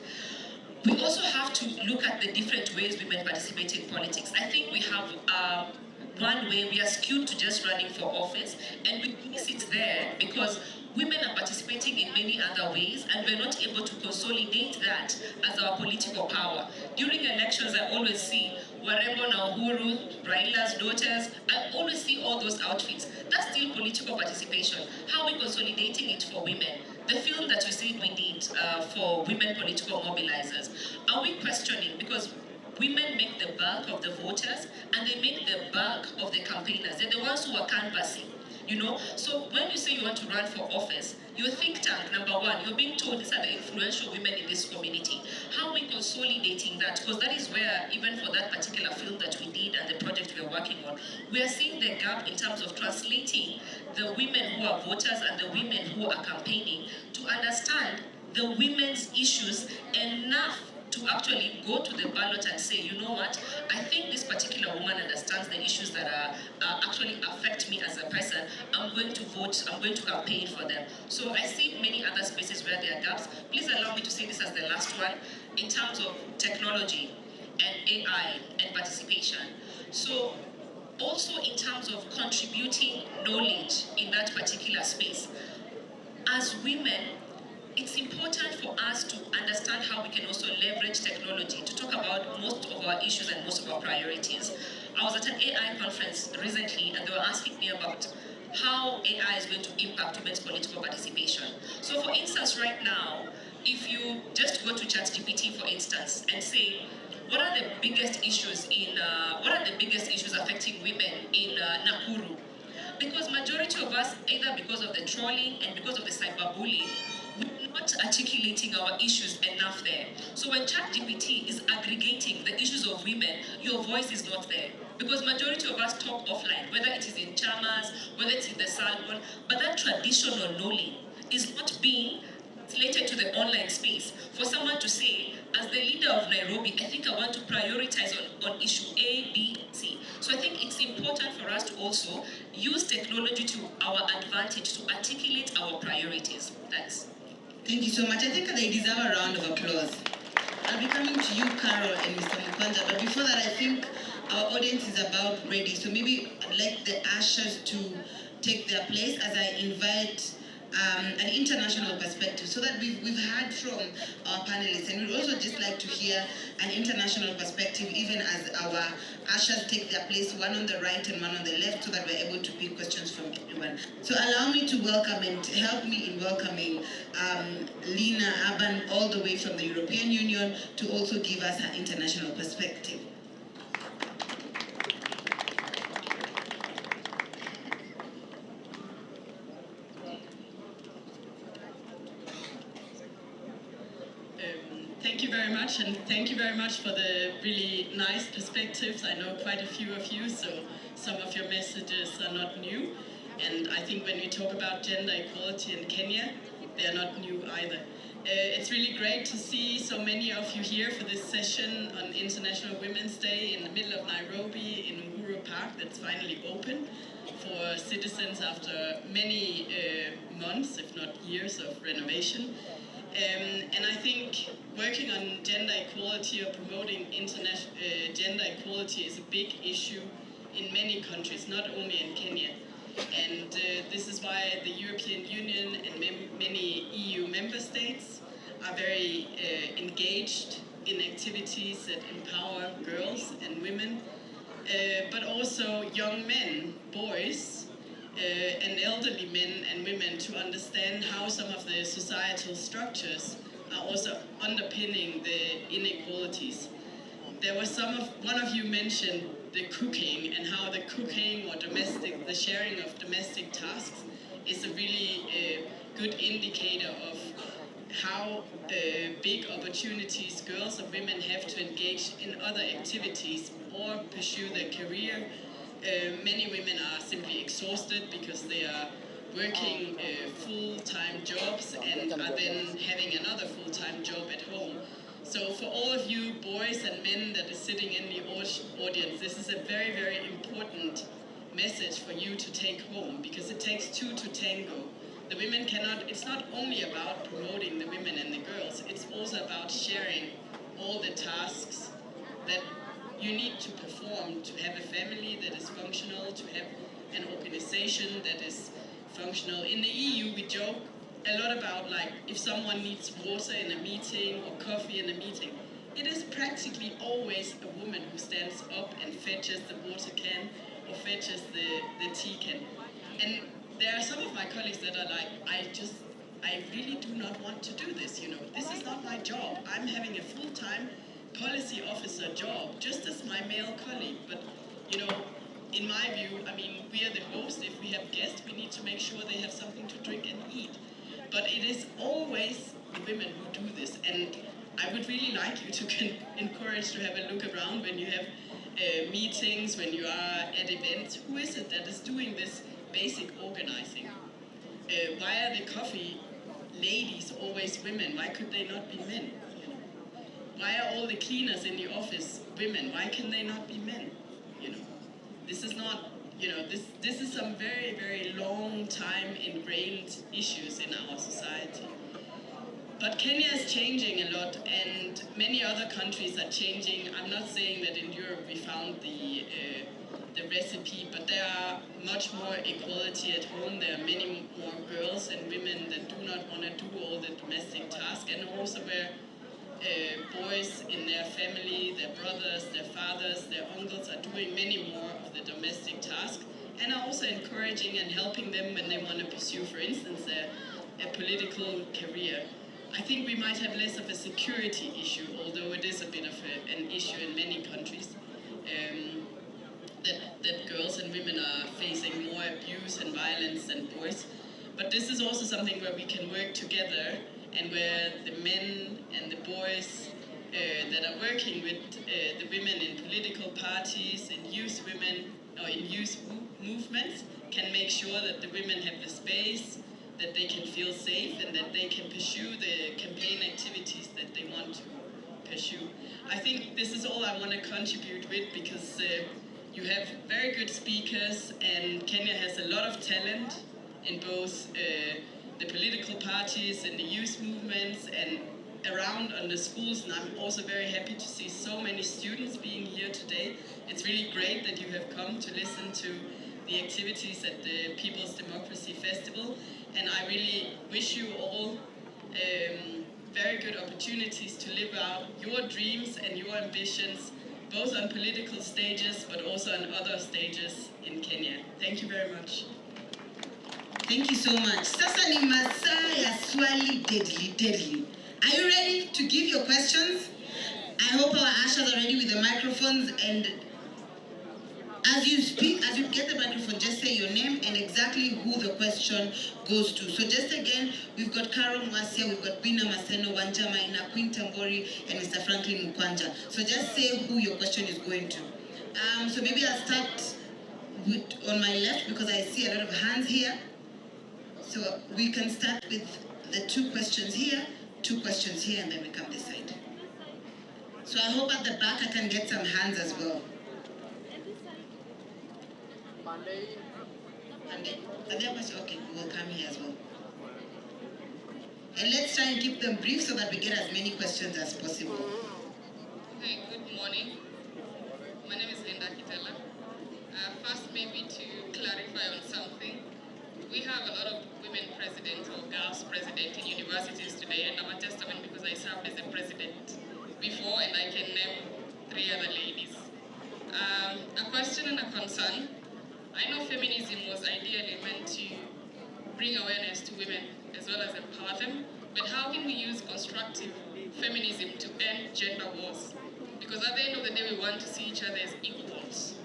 we also have to look at the different ways women participate in politics. I think we have one way we are skewed to just running for office, and we miss it there because women are participating in many other ways, and we're not able to consolidate that as our political power. During elections, I always see Warembo Nauhuru, Raila's daughters, I always see all those outfits. That's still political participation. How are we consolidating it for women? The film that you said we did for women political mobilizers, are we questioning? Because women make the bulk of the voters, and they make the bulk of the campaigners. They're the ones who are canvassing. So when you say you want to run for office, your think tank, number one, you're being told these are the influential women in this community. How are we consolidating that? Because that is where, even for that particular film that we did and the project we are working on, we are seeing the gap in terms of translating the women who are voters and the women who are campaigning to understand the women's issues enough to actually go to the ballot and say, you know what, I think this particular woman understands the issues that actually affect me as a person. I'm going to vote, I'm going to campaign for them. So I see many other spaces where there are gaps. Please allow me to say this as the last one, in terms of technology and AI and participation. So also in terms of contributing knowledge in that particular space. As women, it's important for us to understand how we can also leverage technology to talk about most of our issues and most of our priorities. I was at an AI conference recently, and they were asking me about how AI is going to impact women's political participation. So for instance, right now, if you just go to ChatGPT, for instance, and say, what are the biggest issues affecting women in Nakuru? Because majority of us, either because of the trolling and because of the cyberbullying, we're not articulating our issues enough there. So when ChatGPT is aggregating the issues of women, your voice is not there. Because majority of us talk offline, whether it is in chamas, whether it's in the salon, but that traditional knowing is not being related to the online space. For someone to say, as the leader of Nairobi, I think I want to prioritize on issue A, B, C. So I think it's important for us to also use technology to our advantage to articulate our priorities. Thanks. Thank you so much. I think they deserve a round of applause. I'll be coming to you, Carol and Mr. Mukwanja, but before that, I think our audience is about ready. So maybe I'd like the ushers to take their place as I invite an international perspective, so that we've heard from our panelists, and we'd also just like to hear an international perspective, even as our ushers take their place, one on the right and one on the left, so that we're able to pick questions from everyone. So allow me to welcome and help me in welcoming Lina Aban, all the way from the European Union, to also give us an international perspective. Thank you very much, and thank you very much for the really nice perspectives. I know quite a few of you, so some of your messages are not new. And I think when we talk about gender equality in Kenya, they are not new either. It's really great to see so many of you here for this session on International Women's Day in the middle of Nairobi in Uhuru Park that's finally open for citizens after many months, if not years, of renovation. And I think working on gender equality or promoting gender equality is a big issue in many countries, not only in Kenya. And this is why the European Union and many EU member states are very engaged in activities that empower girls and women, but also young men, boys, and elderly men and women to understand how some of the societal structures are also underpinning the inequalities. There was one of you mentioned the cooking and how the cooking or the sharing of domestic tasks is a really good indicator of how big opportunities girls and women have to engage in other activities or pursue their career. Many women are simply exhausted because they are working full-time jobs and are then having another full-time job at home. So for all of you boys and men that are sitting in the audience, this is a very, very important message for you to take home, because it takes two to tango. The women cannot, it's not only about promoting the women and the girls, it's also about sharing all the tasks that you need to perform to have a family that is functional, to have an organization that is functional. In the EU, we joke a lot about, like, if someone needs water in a meeting or coffee in a meeting, it is practically always a woman who stands up and fetches the water can or fetches the tea can. And there are some of my colleagues that are like, I really do not want to do this, you know. This is not my job. I'm having a full-time policy officer job, just as my male colleague. But, you know, in my view, I mean, we are the host. If we have guests, we need to make sure they have something to drink and eat. But it is always the women who do this. And I would really like you to encourage to have a look around when you have meetings, when you are at events. Who is it that is doing this basic organizing? Why are the coffee ladies always women? Why could they not be men? You know? Why are all the cleaners in the office women? Why can they not be men? You know, this is not, you know, this is some very, very long time ingrained issues in our society. But Kenya is changing a lot, and many other countries are changing. I'm not saying that in Europe we found the recipe, but there are much more equality at home. There are many more girls and women that do not want to do all the domestic tasks, and also where boys in their family, their brothers, their fathers, their uncles are doing many more of the domestic tasks, and are also encouraging and helping them when they want to pursue, for instance, a political career. I think we might have less of a security issue, although it is a bit of an issue in many countries, that girls and women are facing more abuse and violence than boys. But this is also something where we can work together, and where the men and the boys that are working with the women in political parties, in youth women, or in youth movements, can make sure that the women have the space, that they can feel safe, and that they can pursue the campaign activities that they want to pursue. I think this is all I want to contribute with, because you have very good speakers, and Kenya has a lot of talent in both the political parties and the youth movements and around on the schools, and I'm also very happy to see so many students being here today. It's really great that you have come to listen to the activities at the People's Democracy Festival, and I really wish you all very good opportunities to live out your dreams and your ambitions, both on political stages but also on other stages in Kenya. Thank you very much. Thank you so much. Sasa ni masaa ya swali deadly. Are you ready to give your questions? I hope our ushers are ready with the microphones, and as you speak, as you get the microphone, just say your name and exactly who the question goes to. So just again, we've got Carol Mwasia, we've got Bina Maseno, Wanja Maina, Queen Tambori, and Mr. Franklin Mukwanja. So just say who your question is going to. So maybe I'll start on my left, because I see a lot of hands here. So we can start with the 2 questions here, 2 questions here, and then we come this side. So I hope at the back I can get some hands as well. Monday? Okay, we'll come here as well. And let's try and keep them brief so that we get as many questions as possible. Hi, good morning. My name is Linda Kitela. First, maybe to clarify on something. We have a lot of women presidents or girls president in universities today, and I'm a testament because I served as a president before, and I can name 3 other ladies. A question and a concern. I know feminism was ideally meant to bring awareness to women as well as empower them, but how can we use constructive feminism to end gender wars? Because at the end of the day, we want to see each other as equals.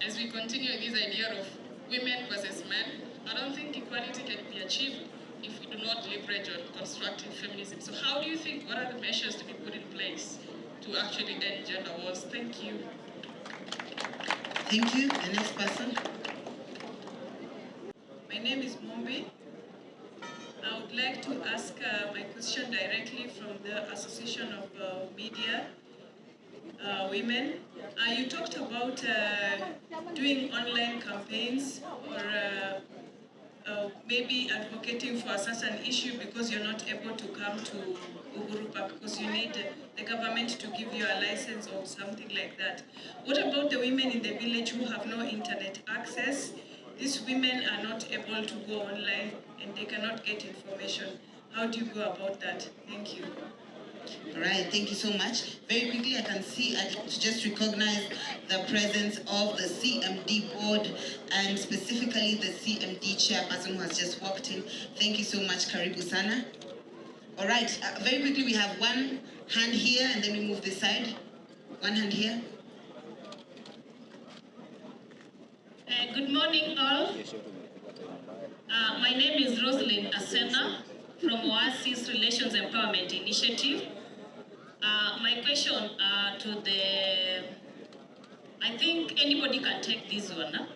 As we continue this idea of women versus men, I don't think equality can be achieved if we do not leverage on constructive feminism. So how do you think, what are the measures to be put in place to actually end gender wars? Thank you. Thank you. The next person. My name is Mombi. I would like to ask my question directly from the Association of Media Women. You talked about doing online campaigns, or maybe advocating for a certain issue because you're not able to come to Uhuru Park because you need the government to give you a license or something like that. What about the women in the village who have no internet access? These women are not able to go online and they cannot get information. How do you go about that? Thank you. All right, thank you so much. Very quickly, I can see, I just recognize the presence of the CMD board, and specifically the CMD chairperson who has just walked in. Thank you so much, Karibu Sana. All right, very quickly, we have one hand here, and then we move this side. One hand here. Good morning, all. My name is Rosalind Asena from Oasis Relations Empowerment Initiative. My question to the, I think anybody can take this one.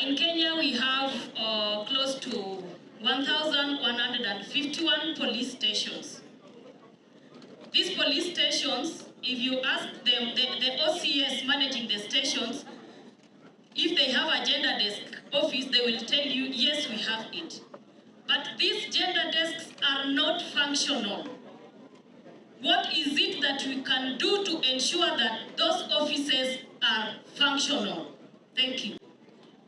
In Kenya, we have close to 1,151 police stations. These police stations, if you ask them, the OCS managing the stations, if they have a gender desk office, they will tell you, yes, we have it. But these gender desks are not functional. What is it that we can do to ensure that those offices are functional? Thank you.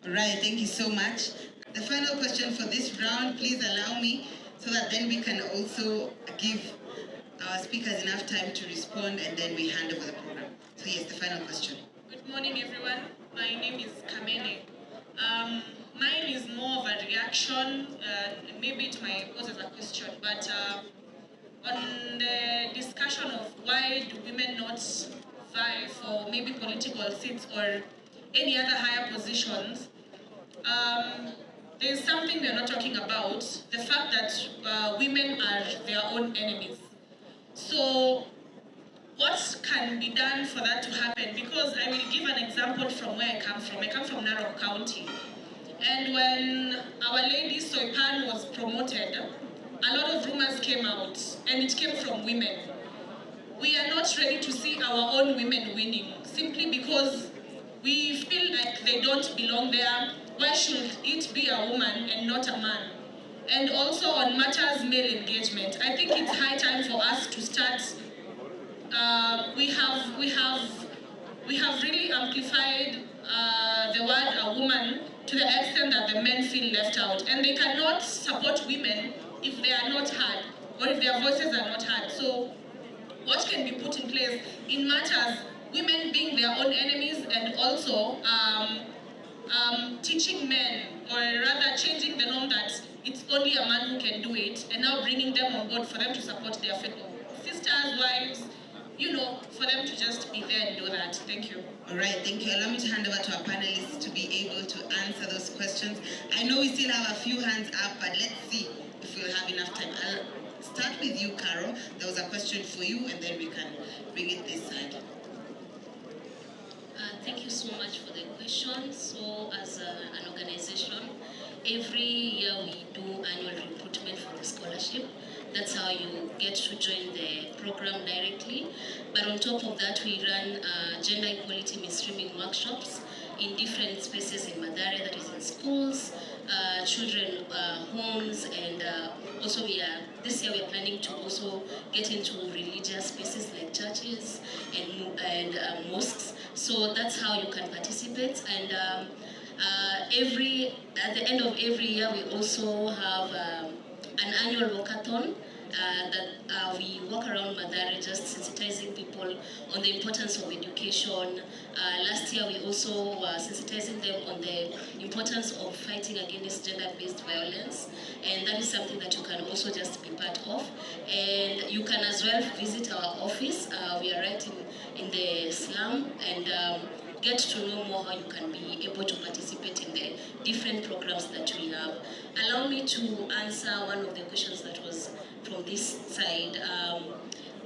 All right, thank you so much. The final question for this round, please allow me, so that then we can also give our speakers enough time to respond, and then we hand over the program. So yes, the final question. Good morning, everyone. My name is Kamene. Mine is more of a reaction, maybe it might pose as a question, but on the discussion of why do women not vie for maybe political seats or any other higher positions, there's something we're not talking about, the fact that women are their own enemies. So what can be done for that to happen? Because I will give an example from where I come from. I come from Narok County. And when our lady Soipan was promoted, a lot of rumors came out, and it came from women. We are not ready to see our own women winning, simply because we feel like they don't belong there. Why should it be a woman and not a man? And also on matters male engagement, I think it's high time for us to start. We have really amplified the word a woman to the extent that the men feel left out, and they cannot support women if they are not heard or if their voices are not heard. So what can be put in place in matters women being their own enemies, and also teaching men, or rather changing the norm that it's only a man who can do it, and now bringing them on board for them to support their fellow sisters, wives, for them to just be there and do that. Thank you. All right, thank you. Allow me to hand over to our panelists to be able to answer those questions. I know we still have a few hands up, but let's see if we'll have enough time. I'll start with you, Carol. There was a question for you, and then we can bring it this side. Thank you so much for the question. So as an organization, every year we do annual recruitment for the scholarship. That's how you get to join the program directly. But on top of that, we run gender equality mainstreaming workshops in different spaces in Mathare, that is in schools, children homes, and also this year we are planning to also get into religious spaces like churches and mosques. So that's how you can participate. And at the end of every year, we also have an annual walkathon that we walk around Mathare just sensitizing people on the importance of education. Last year we also were sensitizing them on the importance of fighting against gender-based violence, and that is something that you can also just be part of. And you can as well visit our office. We are right in the slum, and get to know more how you can be able to participate in the different programs that we have. Allow me to answer one of the questions that was from this side.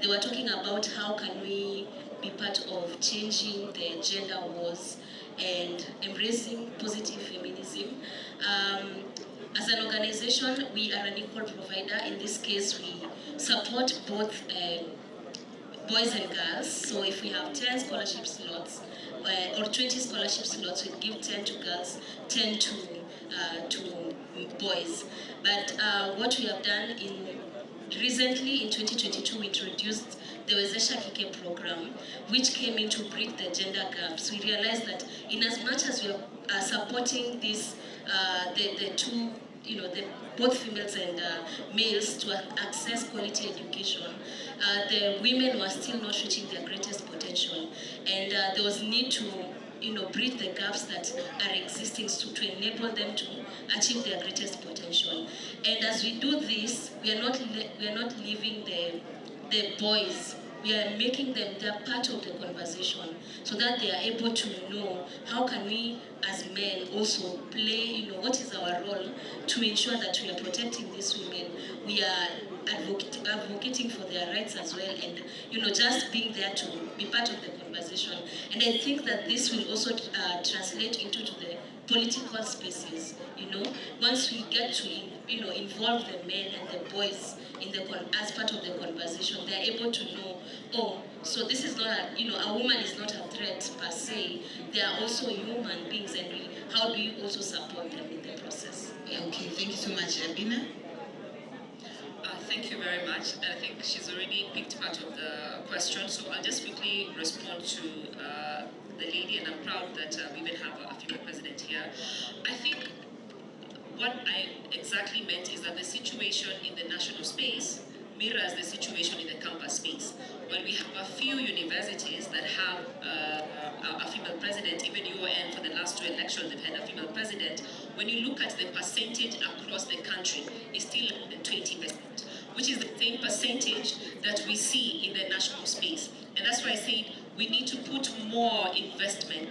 They were talking about how can we be part of changing the gender wars and embracing positive feminism. As an organization, we are an equal provider. In this case, we support both boys and girls. So if we have 10 scholarship slots or 20 scholarship slots, we give 10 to girls, 10 to boys. But what we have done recently in 2022, we introduced the Wezesha Kike program, which came in to bridge the gender gaps. We realized that in as much as we are supporting this, the two, both females and males to access quality education, the women were still not reaching their greatest potential, and there was need to bridge the gaps that are existing to enable them to achieve their greatest potential. And as we do this, we are not leaving the boys. We are making them, they are part of the conversation, so that they are able to know how can we as men also play, what is our role to ensure that we are protecting these women. We are advocating for their rights as well, and just being there to be part of the conversation. And I think that this will also translate into the political spaces. Once we get to involve the men and the boys as part of the conversation, they're able to know, oh, so this is not a woman is not a threat per se. They are also human beings, and how do you also support them in the process? Yeah, okay, thank you so much, Abina. Thank you very much. I think she's already picked part of the question, so I'll just quickly respond to the lady, and I'm proud that we will have a female president here. I think what I exactly meant is that the situation in the national space may mirrors the situation in the campus space. While we have a few universities that have a female president, even UON for the last 2 elections they've had a female president, when you look at the percentage across the country, it's still 20%, which is the same percentage that we see in the national space. And that's why I say we need to put more investment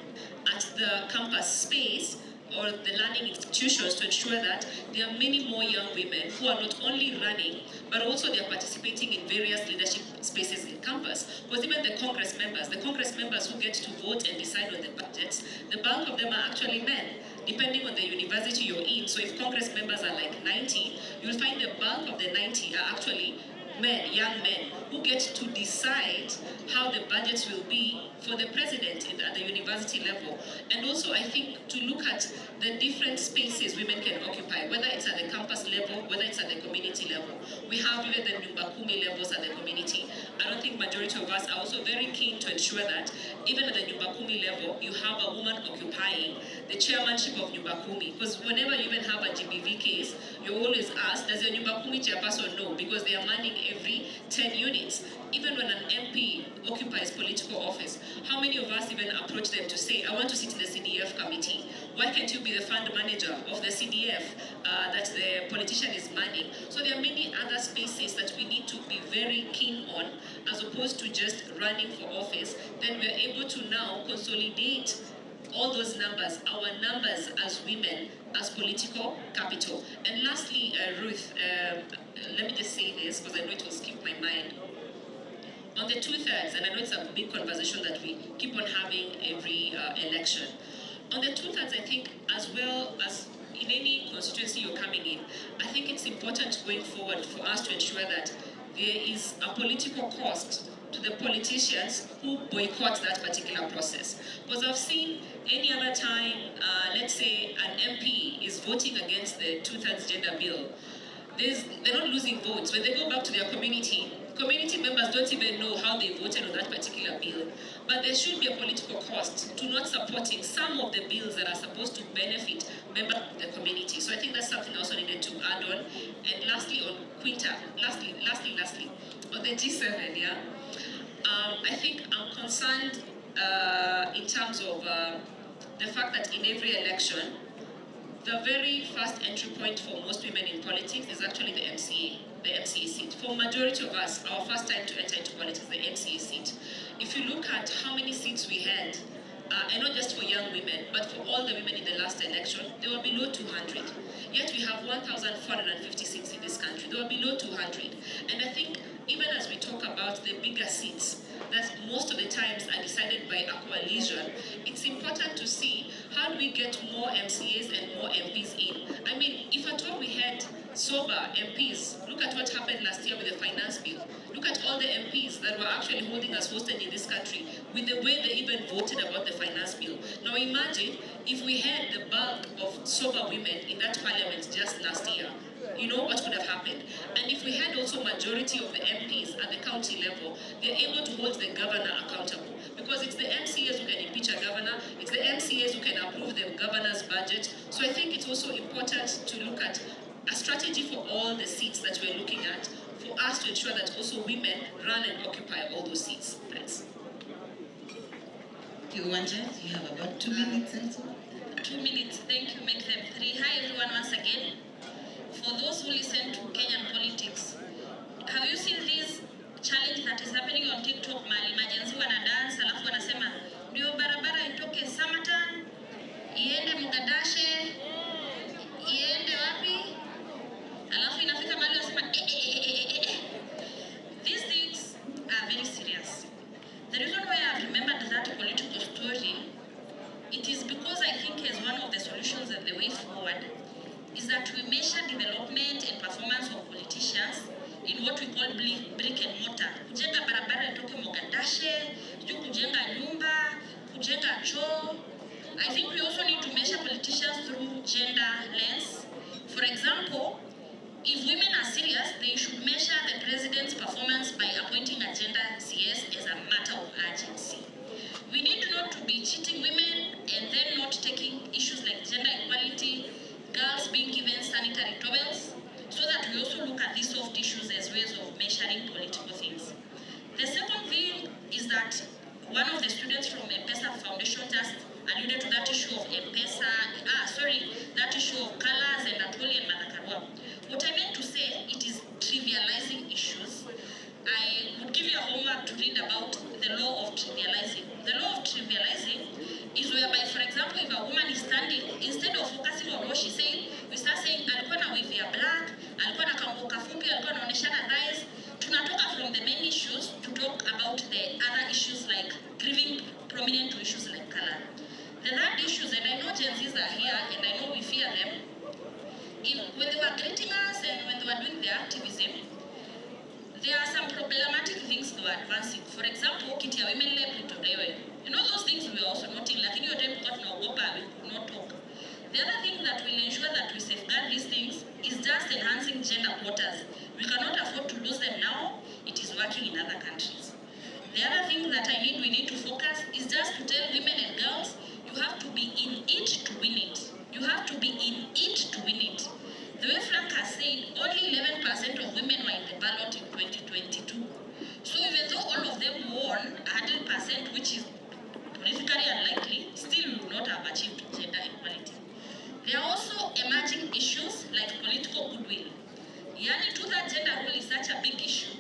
at the campus space or the learning institutions to ensure that there are many more young women who are not only running, but also they are participating in various leadership spaces in campus. Because even the Congress members who get to vote and decide on the budgets, the bulk of them are actually men, depending on the university you're in. So if Congress members are like 90, you'll find the bulk of the 90 are actually men, young men, who get to decide how the budgets will be for the president at the university level. And also, I think, to look at the different spaces women can occupy, whether it's at the campus level, whether it's at the community level. We have even the Nyumba Kumi levels at the community. I don't think majority of us are also very keen to ensure that even at the Nyumba Kumi level, you have a woman occupying the chairmanship of Nyumba Kumi. Because whenever you even have a GBV case, you're always asked, does your Nyumba Kumi chairperson know? Because they are manning every 10 units. Even when an MP occupies political office, how many of us even approach them to say, I want to sit in the CDF committee? Why can't you be the fund manager of the CDF that the politician is manning? So there are many other spaces that we need to be very keen on, as opposed to just running for office. Then we are able to now consolidate all those numbers, our numbers as women, as political capital. And lastly, Ruth, let me just say this, because I know it will skip my mind. On the 2/3, and I know it's a big conversation that we keep on having every election. On the 2/3, I think, as well as in any constituency you're coming in, I think it's important going forward for us to ensure that there is a political cost to the politicians who boycott that particular process. Because I've seen any other time, let's say an MP is voting against the 2/3 gender bill, they're not losing votes. When they go back to their community members don't even know how they voted on that particular bill. But there should be a political cost to not supporting some of the bills that are supposed to benefit members of the community. So I think that's something I also needed to add on. And lastly, on Quinta, lastly, on the G7, yeah, I think I'm concerned in terms of the fact that in every election, the very first entry point for most women in politics is actually the MCA seat. For majority of us, our first time to enter into politics, the MCA seat. If you look at how many seats we had, and not just for young women, but for all the women in the last election, they were below 200. Yet we have 1,450 seats in this country. They were below 200. And I think even as we talk about the bigger seats, that most of the times are decided by a coalition, it's important to see how do we get more MCAs and more MPs in. I mean, if at all we had sober MPs, look at what happened last year with the finance bill. Look at all the MPs that were actually holding us hostage in this country with the way they even voted about the finance bill. Now imagine if we had the bulk of sober women in that parliament just last year. You know what would have happened. And if we had also majority of the MPs at the county level, they're able to hold the governor accountable. Because it's the MCAs who can impeach a governor, it's the MCAs who can approve the governor's budget. So I think it's also important to look at a strategy for all the seats that we're looking at, for us to ensure that also women run and occupy all those seats. Thanks. You Wanja, you have about 2 minutes and so. 2 minutes, thank you, make them 3. Hi everyone once again. For those who listen to Kenyan politics, have you seen this challenge that is happening on TikTok? Mali majenzi wana dance, alafu wanasema ndio barabara itoke Samatan, iende Mugadashe, iende wapi? Alafu inafika mali wanasema These things are very serious. The reason why I've remembered that political story, it is because I think as one of the solutions and the way forward is that we measure development and performance of politicians in what we call brick and mortar. Kujenga barabara itoke Mogadashe, kujenga nyumba, kujenga choo. I think we also need to measure politicians through gender lens. For example, if women are serious, they should measure the president's performance by appointing a gender CS as a matter of urgency. We need not to be cheating women and then not taking issues like gender equality, girls being given sanitary towels, so that we also look at these soft issues as ways of measuring political things. The second thing is that one of the students from M-Pesa Foundation just alluded to that issue of M-Pesa, that issue of colors and Atoli and Madakarwa. What I meant to say, it is trivializing issues. I would give you a homework to read about the law of trivializing. The law of trivializing is whereby, for example, if a woman is standing, instead of focusing on what she's saying, we start saying, alikuwa na weave ya black, alikuwa na kambo kafupi, alikuwa anaoneshana thighs. Tunatoka from the main issues to talk about the other issues like giving prominent to issues like color. The third issues, and I know Gen Zs are here, and I know we fear them, when they were greeting us and when they were doing their activism, there are some problematic things they were advancing. For example, kiti ya women led itolewe. You know those things we are also noting, lakini yote mko tunaogopa, we could not talk. The other thing that will ensure that we safeguard these things is just enhancing gender quotas. We cannot afford to lose them now. It is working in other countries. The other thing that we need to focus is just to tell women and girls, you have to be in it to win it. You have to be in it to win it. The way Frank has said, only 11% of women were in the ballot in 2022. So even though all of them won 100%, which is politically unlikely, still we will not have achieved gender equality. There are also emerging issues like political goodwill. Yani, to that gender role is such a big issue.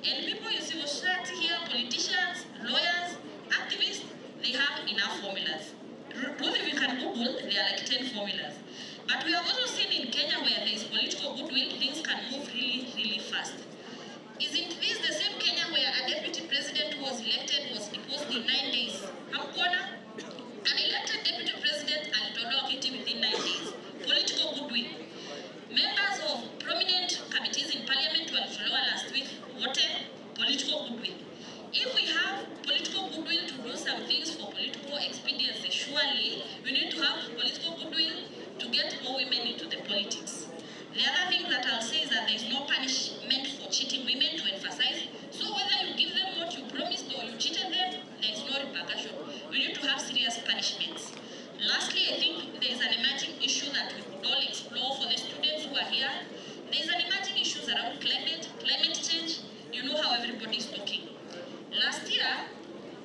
And people in civil society here, politicians, lawyers, activists, they have enough formulas. Truly, we can Google, there are like 10 formulas. But we have also seen in Kenya where there is political goodwill, things can move really, really fast. Isn't this the same Kenya where a deputy president who was elected was deposed in 9 days? Hamkuona? An elected deputy president alitolewa kiti within 9 days. Political goodwill. Members of prominent committees in parliament walitolewa last week. What a political goodwill. If we have political goodwill to do some things for political expediency, surely we need to have political goodwill to get more women into the politics. The other thing that I'll say is that there is no punishment for cheating women, to emphasize. So whether you give them what you promised or you cheated them, there is no repercussion. We need to have serious punishments. Lastly, I think there is an emerging issue that we could all explore for the students who are here. There is an emerging issues around climate change. You know how everybody is talking. Last year,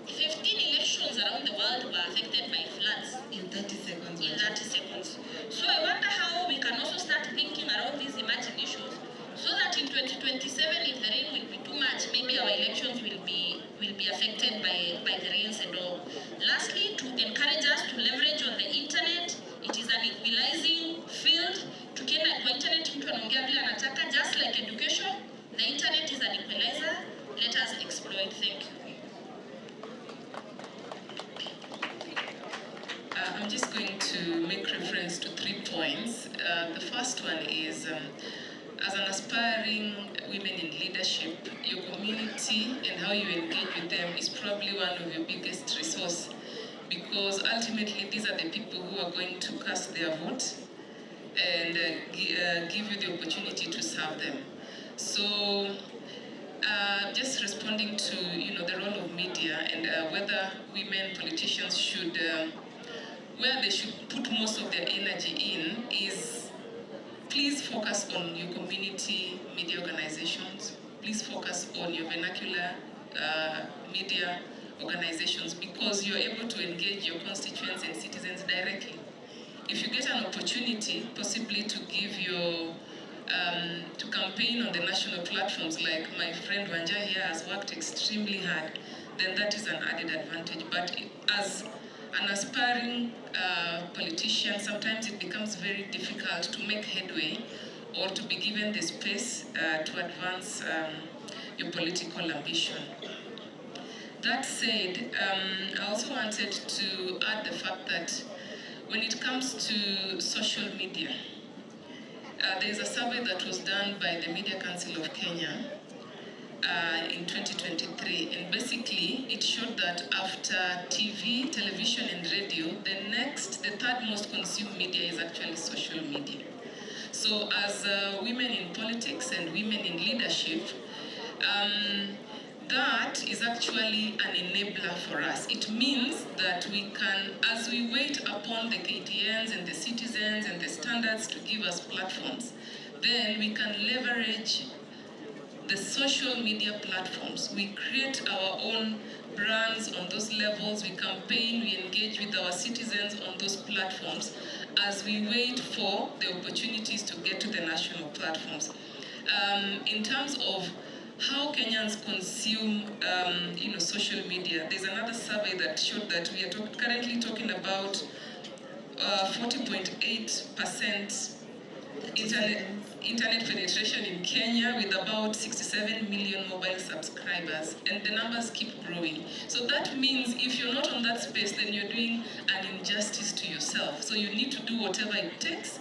15 elections around the world were affected by floods. In 30 seconds. In 30 seconds. So I wonder how we can also start thinking around these emerging issues so that in 2027, if the rain will be too much, maybe our elections will be affected by the rains and all. Lastly, to encourage us to leverage on the internet. It is an equalizing field. Tukienda kwa internet, mtu anaongea vile anataka, just like education. The internet is an equalizer. Let us exploit. Thank you. I'm just going to make reference to 3 points. The first one is, as an aspiring women in leadership, your community and how you engage with them is probably one of your biggest resource, because ultimately these are the people who are going to cast their vote and give you the opportunity to serve them. So just responding to the role of media and whether women politicians should, where they should put most of their energy in is, please focus on your community media organizations. Please focus on your vernacular media organizations, because you're able to engage your constituents and citizens directly. If you get an opportunity possibly to give your to campaign on the national platforms, like my friend Wanja here has worked extremely hard, then that is an added advantage. But as an aspiring politician, sometimes it becomes very difficult to make headway or to be given the space to advance your political ambition. That said, I also wanted to add the fact that when it comes to social media, there is a survey that was done by the Media Council of Kenya in 2023, and basically it showed that after TV, television, and radio, the third most consumed media is actually social media. So as women in politics and women in leadership, that is actually an enabler for us. It means that we can, as we wait upon the KTNs and the citizens and the standards to give us platforms, then we can leverage the social media platforms. We create our own brands on those levels, we campaign, we engage with our citizens on those platforms as we wait for the opportunities to get to the national platforms. In terms of how Kenyans consume social media, there's another survey that showed that we are currently talking about 40.8% internet penetration in Kenya, with about 67 million mobile subscribers, and the numbers keep growing. So that means if you're not on that space, then you're doing an injustice to yourself. So you need to do whatever it takes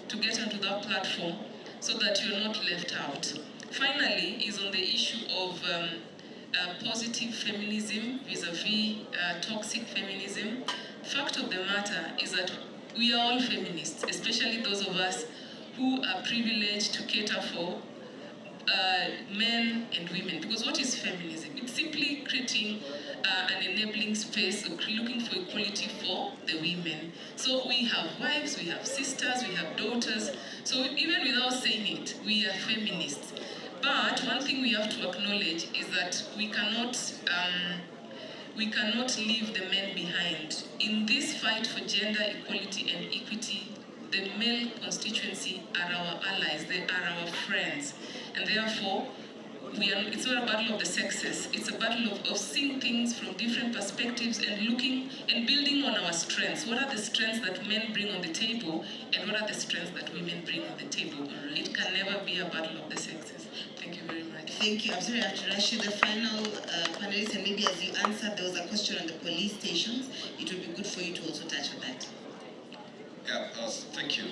to get onto that platform so that you're not left out. Finally, is on the issue of positive feminism vis-a-vis toxic feminism. Fact of the matter is that we are all feminists, especially those of us who are privileged to cater for men and women. Because what is feminism? It's simply creating an enabling space, looking for equality for the women. So we have wives, we have sisters, we have daughters. So even without saying it, we are feminists. But one thing we have to acknowledge is that we cannot leave the men behind. In this fight for gender equality and equity, the male constituency are our allies, they are our friends. And therefore, it's not a battle of the sexes, it's a battle of seeing things from different perspectives and looking and building on our strengths. What are the strengths that men bring on the table, and what are the strengths that women bring on the table? It can never be a battle of the sexes. Thank you very much. Thank you. I'm sorry, I have to rush you. The final panelist, and maybe as you answer, there was a question on the police stations. It would be good for you to also touch on that. Yeah, thank you.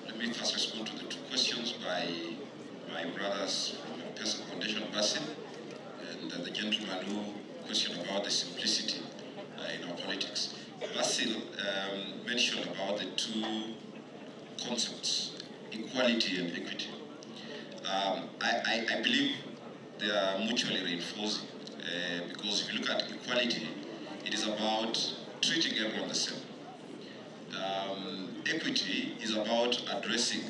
Let me first respond to the two questions by my brothers from the PESA Foundation, Basil, and the gentleman who questioned about the simplicity in our politics. Basil mentioned about the two concepts, equality and equity. I believe they are mutually reinforcing because if you look at equality, it is about treating everyone the same. Equity is about addressing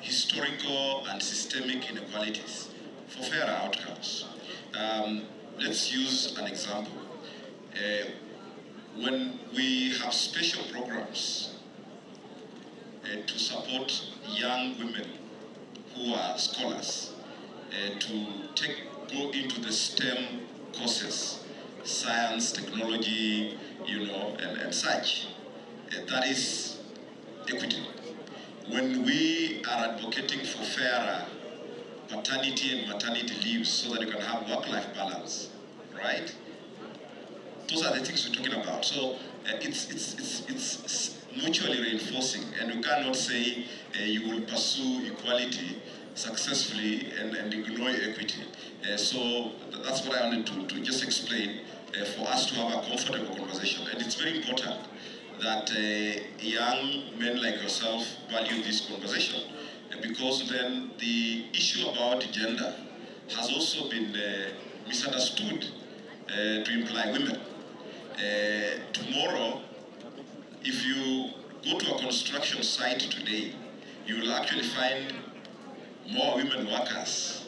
historical and systemic inequalities for fairer outcomes. Let's use an example. When we have special programs to support young women who are scholars to go into the STEM courses, science, technology, and such. That is equity. When we are advocating for fairer paternity and maternity leaves so that you can have work-life balance, right? Those are the things we're talking about. So it's mutually reinforcing, and you cannot say you will pursue equality successfully and ignore equity. So that's what I wanted to just explain for us to have a comfortable conversation. And it's very important that young men like yourself value this conversation, because then the issue about gender has also been misunderstood to imply women. Tomorrow, if you go to a construction site today, you will actually find more women workers,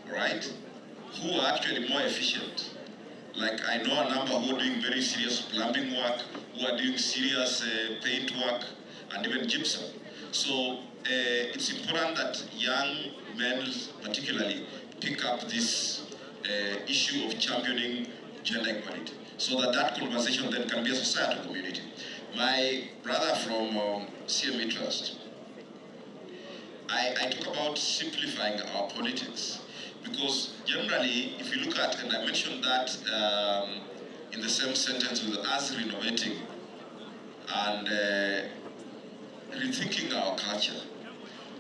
right, who are actually more efficient. Like I know a number who are doing very serious plumbing work, who are doing serious paint work, and even gypsum. So it's important that young men particularly pick up this issue of championing gender equality, so that conversation then can be a societal community. My brother from CME Trust, I talk about simplifying our politics, because generally, if you look at, and I mentioned that in the same sentence with us renovating and rethinking our culture,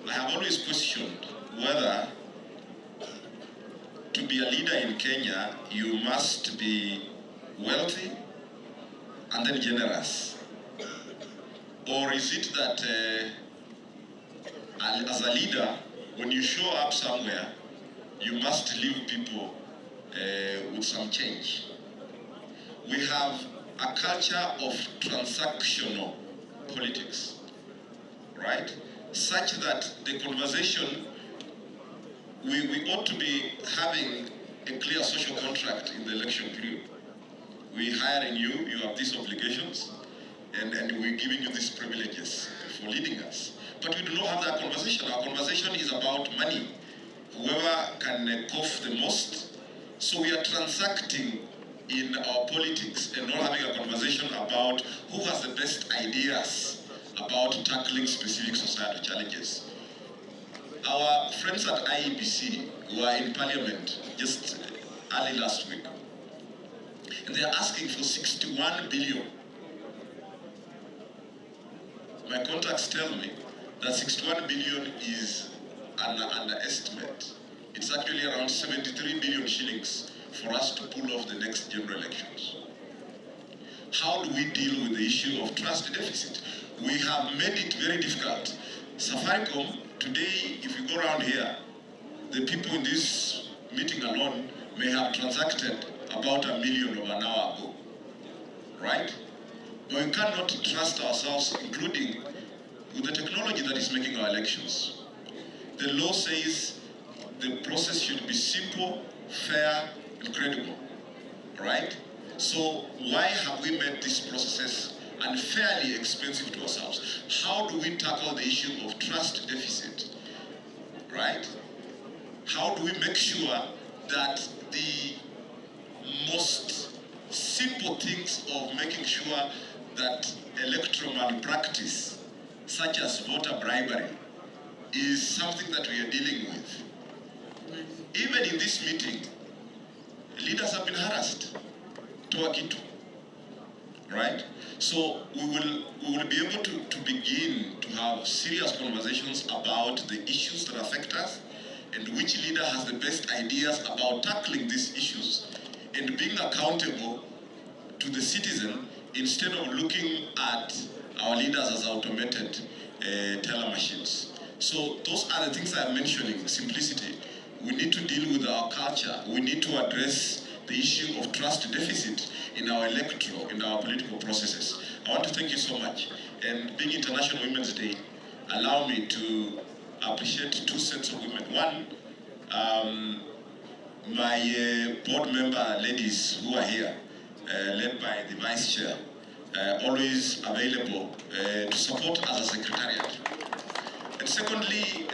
I have always questioned whether to be a leader in Kenya, you must be wealthy and then generous. Or is it that as a leader, when you show up somewhere, you must leave people with some change? We have a culture of transactional politics, right? Such that the conversation, we ought to be having a clear social contract in the election period. We're hiring you, you have these obligations, and we're giving you these privileges for leading us. But we do not have that conversation. Our conversation is about money. Whoever can cough the most. So we are transacting in our politics and not having a conversation about who has the best ideas about tackling specific societal challenges. Our friends at IEBC were in Parliament just early last week, and they're asking for 61 billion. My contacts tell me that 61 billion is an underestimate. It's actually around 73 billion shillings for us to pull off the next general elections. How do we deal with the issue of trust deficit? We have made it very difficult. Safaricom, today, if you go around here, the people in this meeting alone may have transacted about 1 million of an hour ago, right? But we cannot trust ourselves, including with the technology that is making our elections. The law says the process should be simple, fair, and credible, right? So why have we made these processes unfairly expensive to ourselves? How do we tackle the issue of trust deficit, right? How do we make sure that the most simple things of making sure that electoral malpractice, such as voter bribery, is something that we are dealing with? Even in this meeting, leaders have been harassed. Toakitu, right? So we will be able to begin to have serious conversations about the issues that affect us and which leader has the best ideas about tackling these issues and being accountable to the citizen instead of looking at our leaders as automated teller machines. So those are the things I'm mentioning, simplicity. We need to deal with our culture. We need to address the issue of trust deficit in our electoral, in our political processes. I want to thank you so much. And being International Women's Day, allow me to appreciate two sets of women. One, my board member ladies who are here, led by the vice chair, always available to support as a secretariat. And secondly,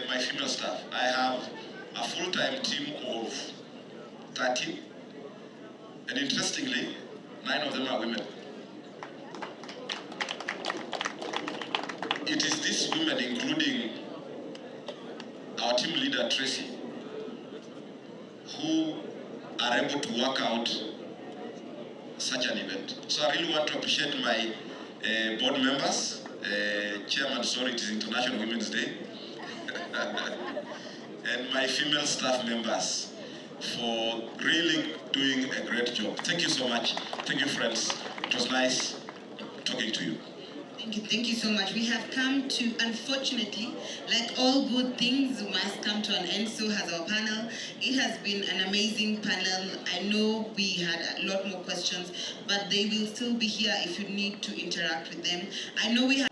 my female staff. I have a full-time team of 13, and interestingly, 9 of them are women. It is these women, including our team leader, Tracy, who are able to work out such an event. So I really want to appreciate my board members, Chairman, sorry, it is International Women's Day, and my female staff members for really doing a great job. Thank you so much. Thank you, friends. It was nice talking to you. Thank you so much. We have come to, unfortunately, like all good things must come to an end, so has our panel. It has been an amazing panel. I know we had a lot more questions, but they will still be here if you need to interact with them. I know we have